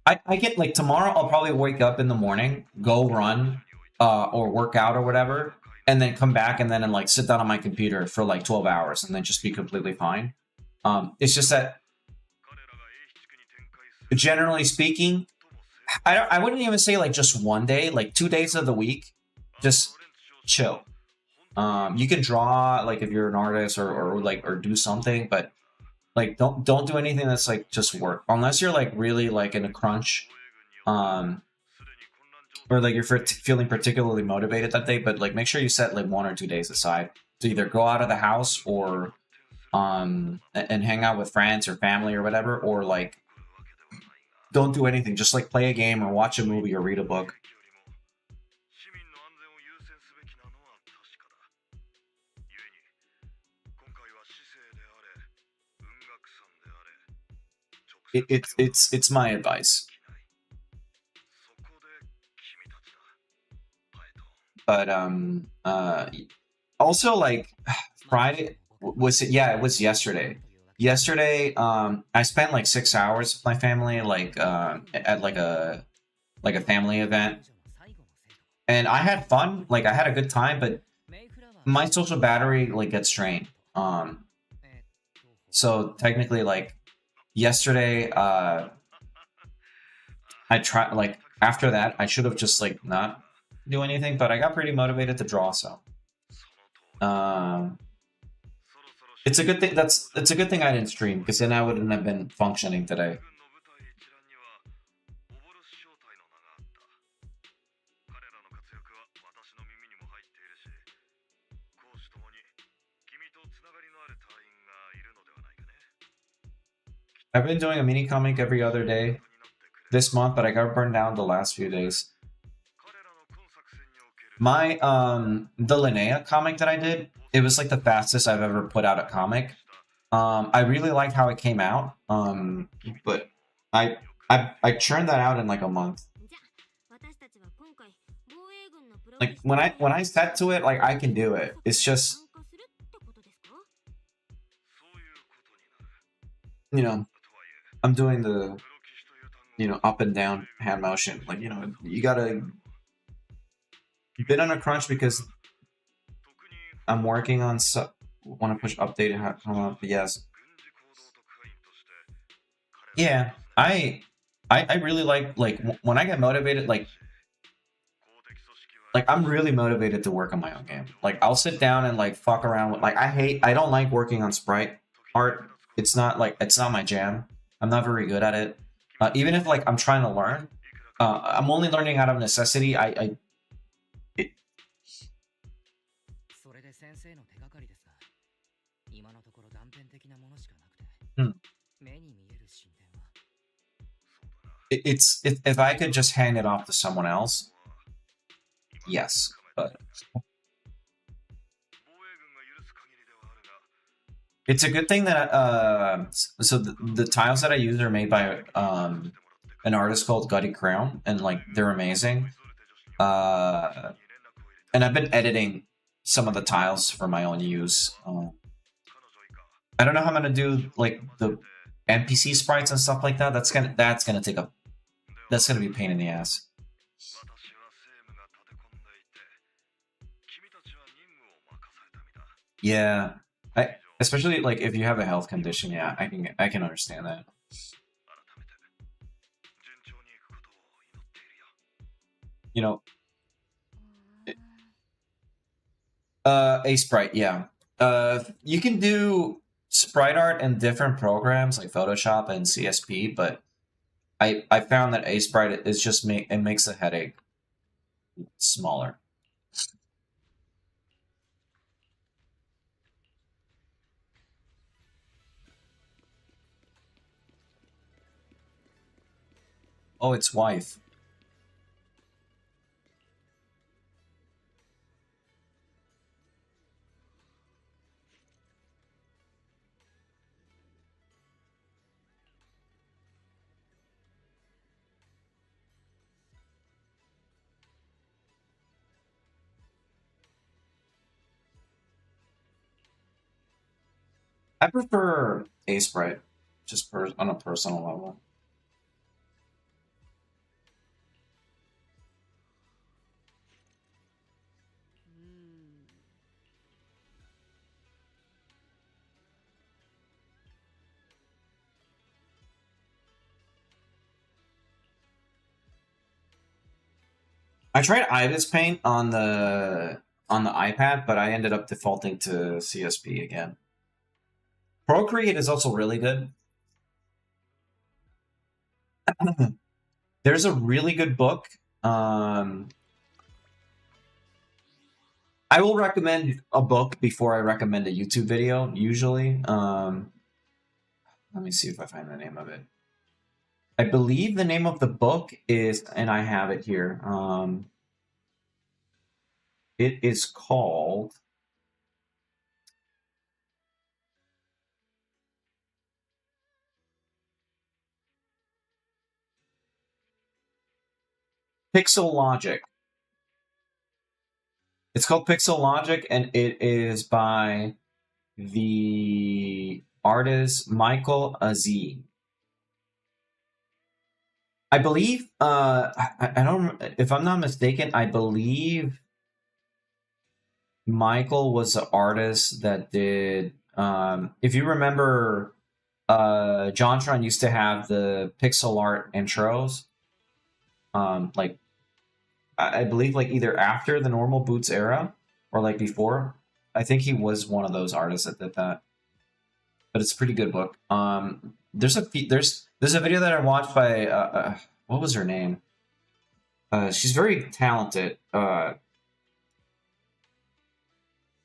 B: I get like tomorrow I'll probably wake up in the morning, go run or work out or whatever, and then come back and then like sit down on my computer for like 12 hours and then just be completely fine. It's just that generally speaking, I wouldn't even say like just one day, like 2 days of the week, just chill. You can draw like if you're an artist or do something, but like don't do anything that's like just work unless you're like really like in a crunch, or like you're feeling particularly motivated that day. But like make sure you set like 1 or 2 days aside to either go out of the house or and hang out with friends or family or whatever, or like don't do anything, just like play a game or watch a movie or read a book. It's my advice. But also like Friday was it? Yeah, it was yesterday. Yesterday, I spent like 6 hours with my family, like at like a family event, and I had fun. Like I had a good time, but my social battery like gets drained. So technically, like yesterday, I tried like after that, I should have just like not do anything, but I got pretty motivated to draw. So, it's a good thing. It's a good thing I didn't stream, because then I wouldn't have been functioning today. I've been doing a mini comic every other day this month, but I got burned down the last few days. My the Linnea comic that I did, it was like the fastest I've ever put out a comic. I really liked how it came out, but I churned that out in like a month. Like when I set to it, like I can do it. It's just, you know, I'm doing the, you know, up and down hand motion. Like, you know, you gotta been on a crunch because I'm working on want to push update and come up. Yes. Yeah, I really like when I get motivated, like I'm really motivated to work on my own game. Like I'll sit down and like fuck around with, like I don't like working on sprite art. It's not my jam. I'm not very good at it. Even if like I'm trying to learn, I'm only learning out of necessity. If I could just hand it off to someone else, yes, but It's a good thing that so the tiles that I use are made by an artist called Gutty Crown, and like they're amazing. And I've been editing some of the tiles for my own use. I don't know how I'm gonna do like the NPC sprites and stuff like that. That's gonna be a pain in the ass. Yeah, especially like if you have a health condition. Yeah, I can understand that. You know, a sprite. Yeah, you can do sprite art in different programs like Photoshop and CSP, but I found that a sprite is just it makes the headache smaller. Oh, it's wife. I prefer a sprite, just on a personal level. I tried Ibis Paint on the iPad, but I ended up defaulting to CSP again. Procreate is also really good. There's a really good book. I will recommend a book before I recommend a YouTube video, usually. Let me see if I find the name of it. I believe the name of the book is, and I have it here. It is called Pixel Logic. It's called Pixel Logic, and it is by the artist Michael Aziz. I believe, I don't, if I'm not mistaken, I believe Michael was the artist that did, if you remember, JonTron used to have the pixel art intros, like, I believe like either after the normal Boots era or like before. I think he was one of those artists that did that. But it's a pretty good book. There's a video that I watched by what was her name? She's very talented. Let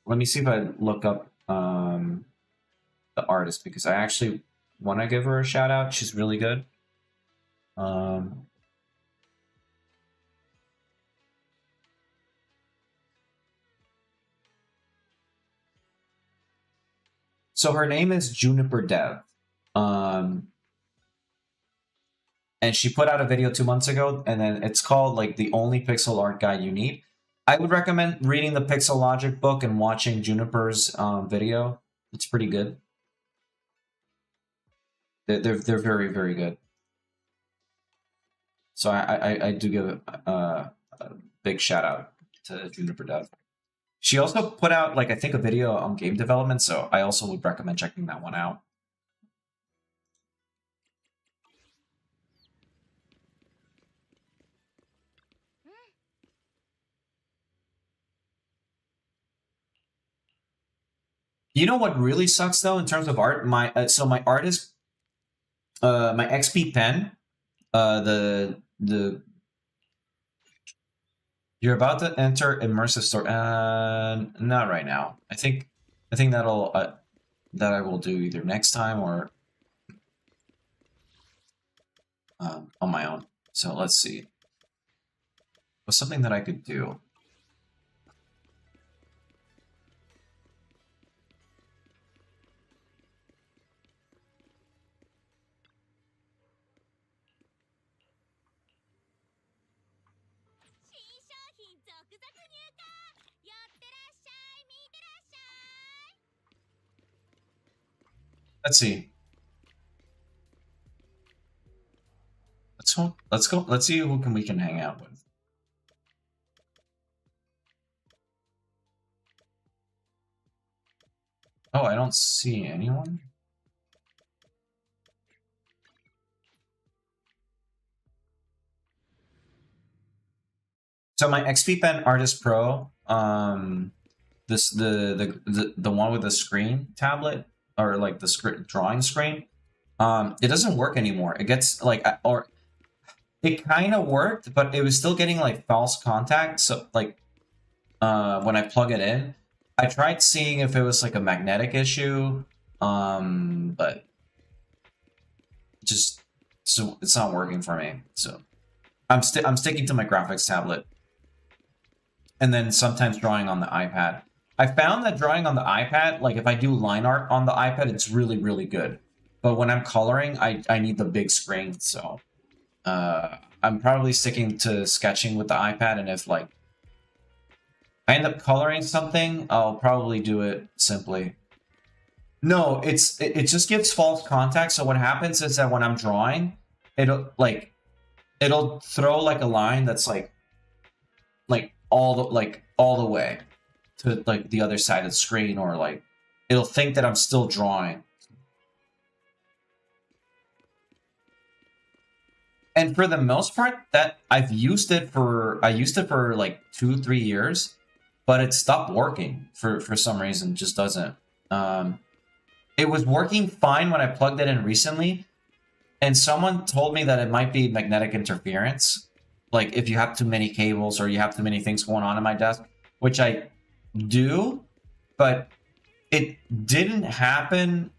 B: me see if I look up the artist, because I actually want to give her a shout out. She's really good. So her name is Juniper Dev. And she put out a video 2 months ago, and then it's called like The Only Pixel Art Guide You Need. I would recommend reading the Pixel Logic book and watching Juniper's video. It's pretty good. They're very, very good. So I do give a big shout out to Juniper Dev. She also put out, like, I think a video on game development, so I also would recommend checking that one out. You know what really sucks though in terms of art? My so my artist, my XP pen, the you're about to enter immersive story. Not right now. I think that'll that I will do either next time or on my own. So let's see. What's something that I could do? Let's see. Let's go. Let's see who we can hang out with. Oh, I don't see anyone. So my XP Pen Artist Pro, this the one with the screen tablet, or like the drawing screen, it doesn't work anymore. It gets like, or it kind of worked, but it was still getting like false contact. So like when I plug it in, I tried seeing if it was like a magnetic issue, but just so it's not working for me. So I'm sticking to my graphics tablet, and then sometimes drawing on the iPad. I found that drawing on the iPad, like if I do line art on the iPad, it's really good. But when I'm coloring, I need the big screen, so I'm probably sticking to sketching with the iPad, and if like I end up coloring something, I'll probably do it simply. No, it just gives false contact. So what happens is that when I'm drawing, it'll throw like a line that's like all the way to like the other side of the screen, or like it'll think that I'm still drawing. And for the most part, that I used it for like 2-3 years, but it stopped working for some reason. Just doesn't. It was working fine when I plugged it in recently, and someone told me that it might be magnetic interference, like if you have too many cables or you have too many things going on in my desk, which I do, but it didn't happen.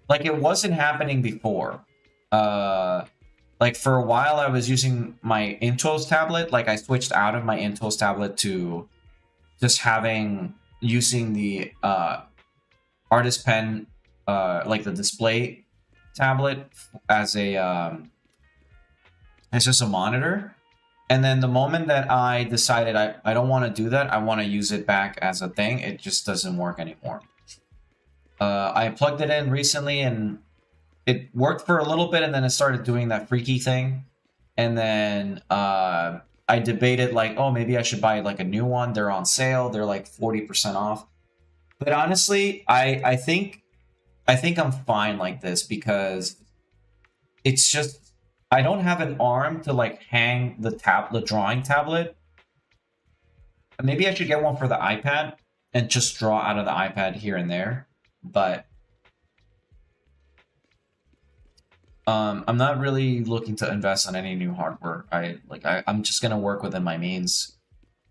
B: Like it wasn't happening before. Like for a while I was using my Intel's tablet. Like I switched out of my Intel's tablet to just using the Artist Pen, like the display tablet as just a monitor. And then the moment that I decided I don't want to do that, I want to use it back as a thing, it just doesn't work anymore. I plugged it in recently and it worked for a little bit, and then it started doing that freaky thing. And then I debated like, oh, maybe I should buy like a new one. They're on sale. They're like 40% off. But honestly, I think I'm fine like this, because it's just, I don't have an arm to like hang the drawing tablet. Maybe I should get one for the iPad and just draw out of the iPad here and there. But I'm not really looking to invest in any new hardware. I'm just gonna work within my means,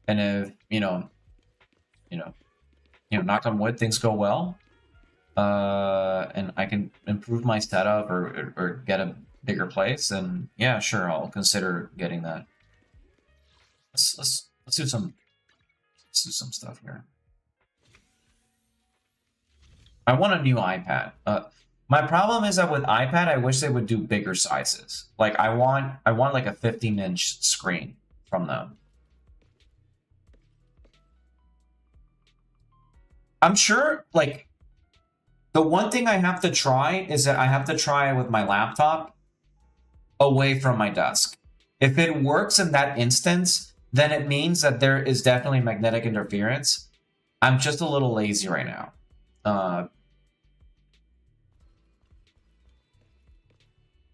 B: and if knock on wood, things go well, and I can improve my setup or get a bigger place, and yeah, sure, I'll consider getting that. Let's do some stuff here. I want a new iPad. My problem is that with iPad, I wish they would do bigger sizes. Like I want like a 15-inch screen from them. I'm sure, like, the one thing I have to try is that I have to try it with my laptop away from my desk. If it works in that instance, then it means that there is definitely magnetic interference. I'm just a little lazy right now.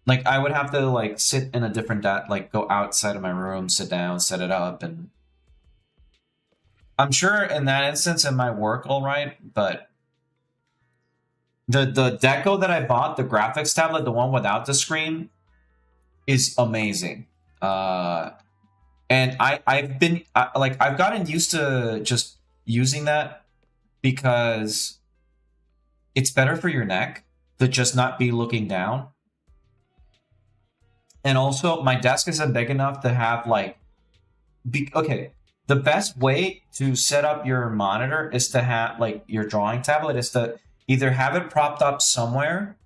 B: Like, I would have to, like, sit in a different, like, go outside of my room, sit down, set it up, and I'm sure in that instance it might work all right, but the deco that I bought, the graphics tablet, the one without the screen, is amazing. And I've gotten used to just using that because it's better for your neck to just not be looking down. And also, my desk isn't big enough to have, like... okay, the best way to set up your monitor is to have, like, your drawing tablet is to either have it propped up somewhere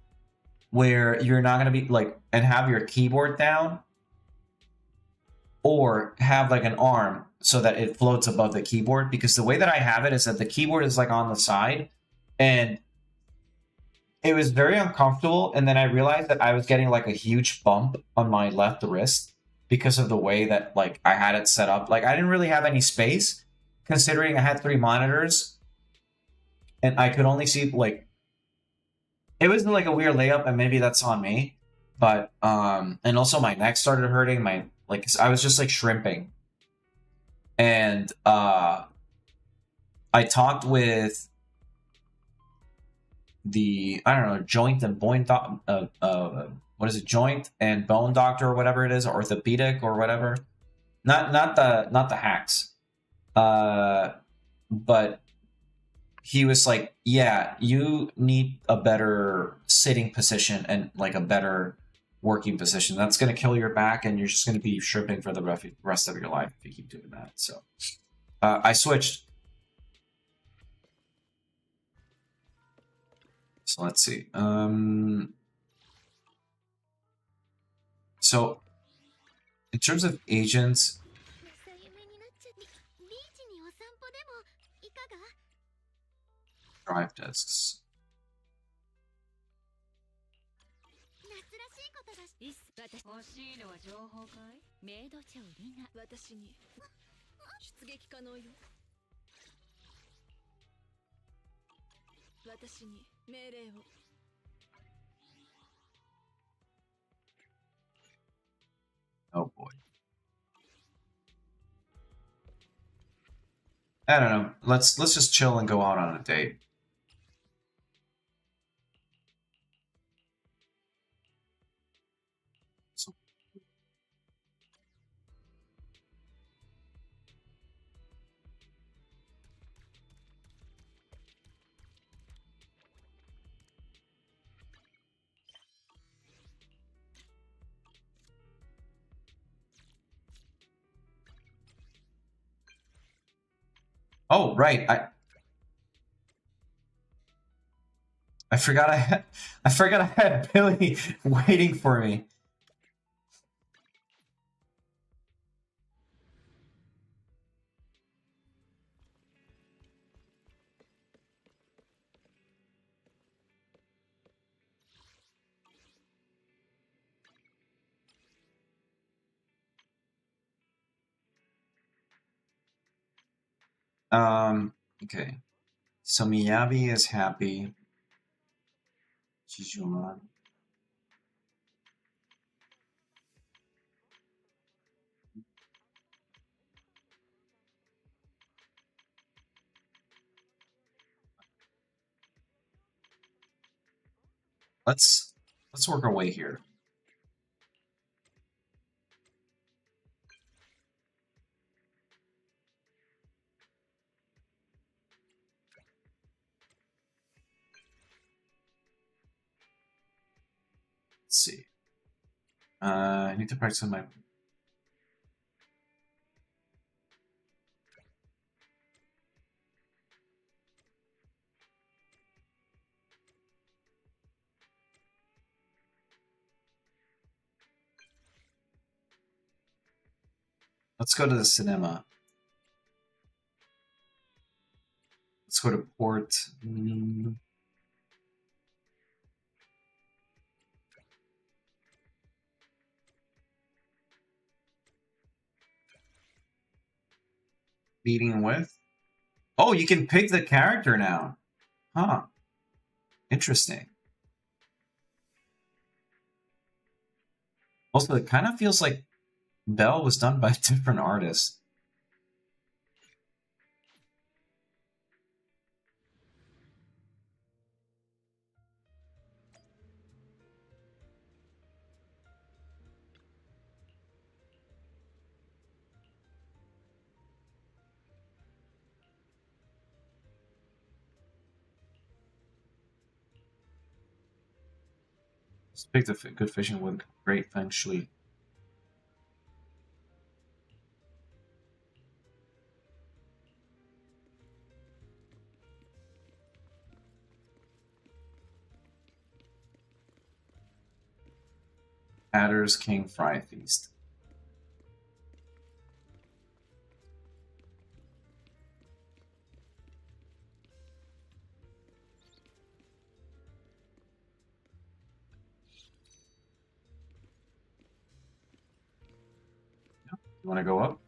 B: where you're not going to be, like, and have your keyboard down. or have like an arm so that it floats above the keyboard, because the way that I have it is that the keyboard is like on the side, and it was very uncomfortable. And then I realized that I was getting like a huge bump on my left wrist because of the way that like I had it set up. Like I didn't really have any space considering I had 3 monitors and I could only see like, it was like a weird layup, and maybe that's on me. But and also my neck started hurting. My like I was just like shrimping. And I talked with the, I don't know, joint and bone what is it, joint and bone doctor or whatever it is, orthopedic or whatever. Not the hacks. But he was like, yeah, you need a better sitting position and like a better working position. That's going to kill your back, and you're just going to be shrimping for the rest of your life if you keep doing that. So I switched. So let's see. So in terms of agents, drive disks. Oh boy. I don't know. Let's just chill and go out on a date. Oh, right. I forgot I forgot I had Billy waiting for me. Okay. So Miyabi is happy. Jijumon. Let's work our way here. Let's see. I need to practice on my. Let's go to the cinema. Let's go to port. Meeting with. Oh, you can pick the character now. Huh. Interesting. Also, it kind of feels like Bell was done by a different artist. Just picked a good fishing with great feng shui. Adder's King Fry Feast. You want to go up?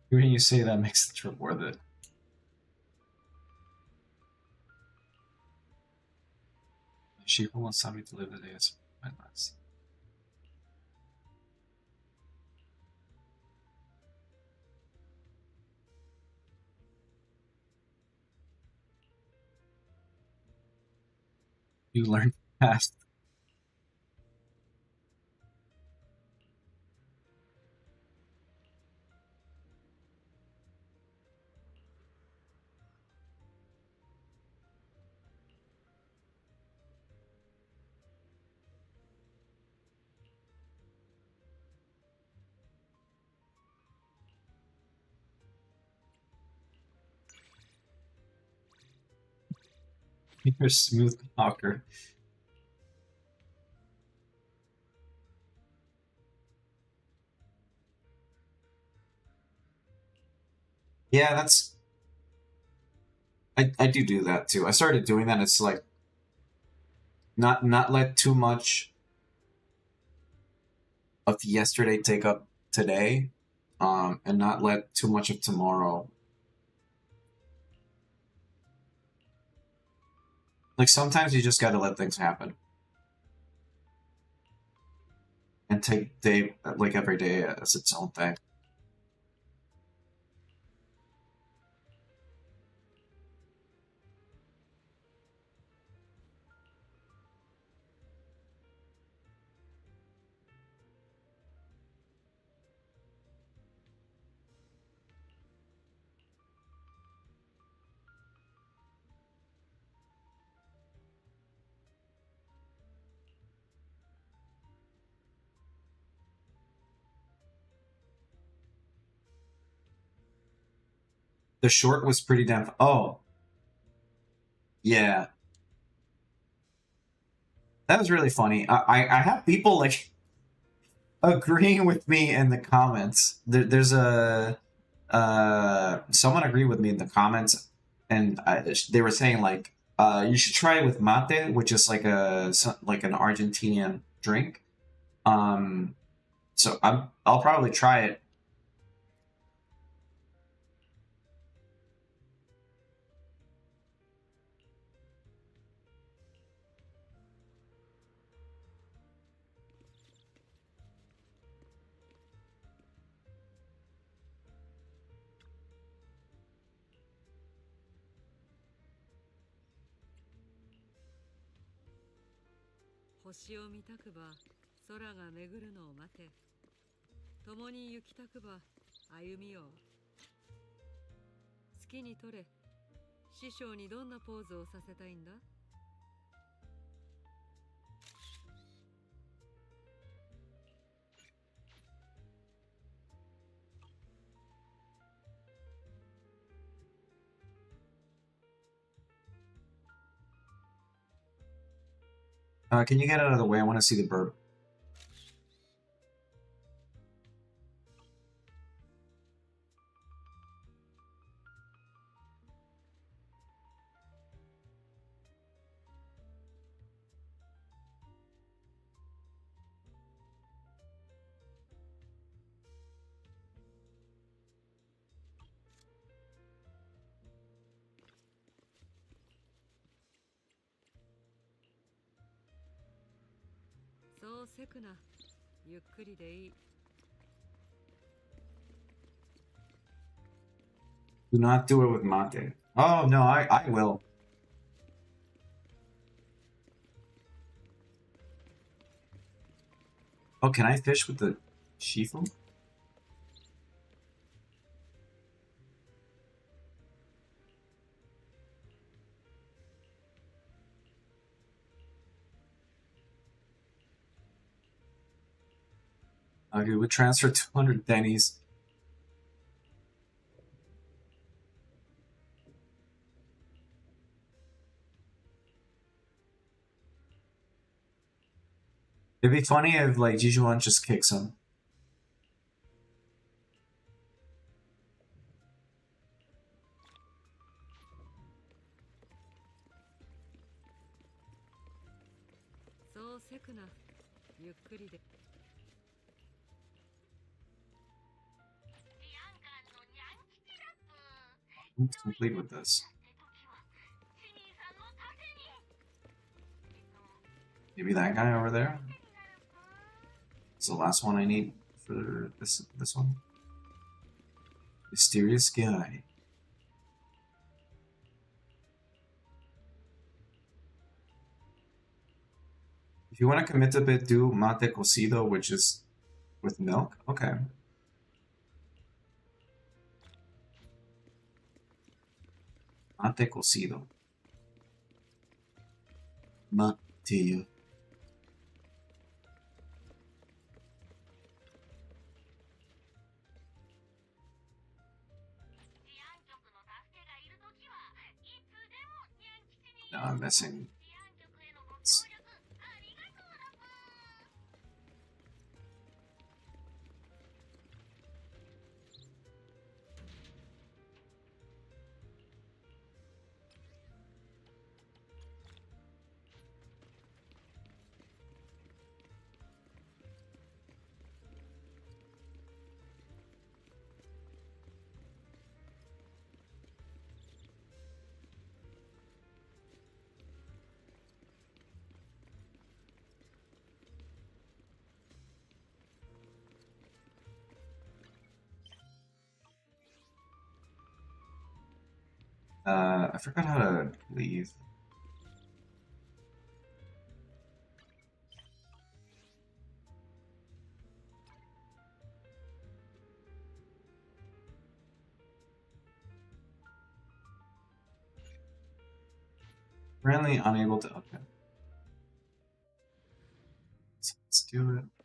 B: Hearing you say that makes the trip worth it. She wants somebody to live the day as my last. You learn fast. You're a smooth talker. Yeah, that's... I do that too. I started doing that. It's like not let too much of yesterday take up today, and not let too much of tomorrow. Like sometimes you just gotta let things happen. And take like every day as its own thing. The short was pretty damn... Oh. Yeah. That was really funny. I have people, like, agreeing with me in the comments. There's a... someone agreed with me in the comments, and they were saying, like, you should try it with mate, which is like an Argentinian drink. So I'll probably try it. Can you get out of the way? I want to see the bird. Do not do it with mate. Oh, no, I will. Oh, can I fish with the shifu? Okay, we transfer 200 Denny's. It'd be funny if like Jijuan just kicks him. I'm complete with this. Maybe that guy over there. It's the last one I need for this one. Mysterious guy. If you want to commit a bit, do mate cocido, which is with milk. Okay. Mate cocido. Mate. No, I'm missing. I forgot how to leave. Currently unable to. Okay. So let's do it.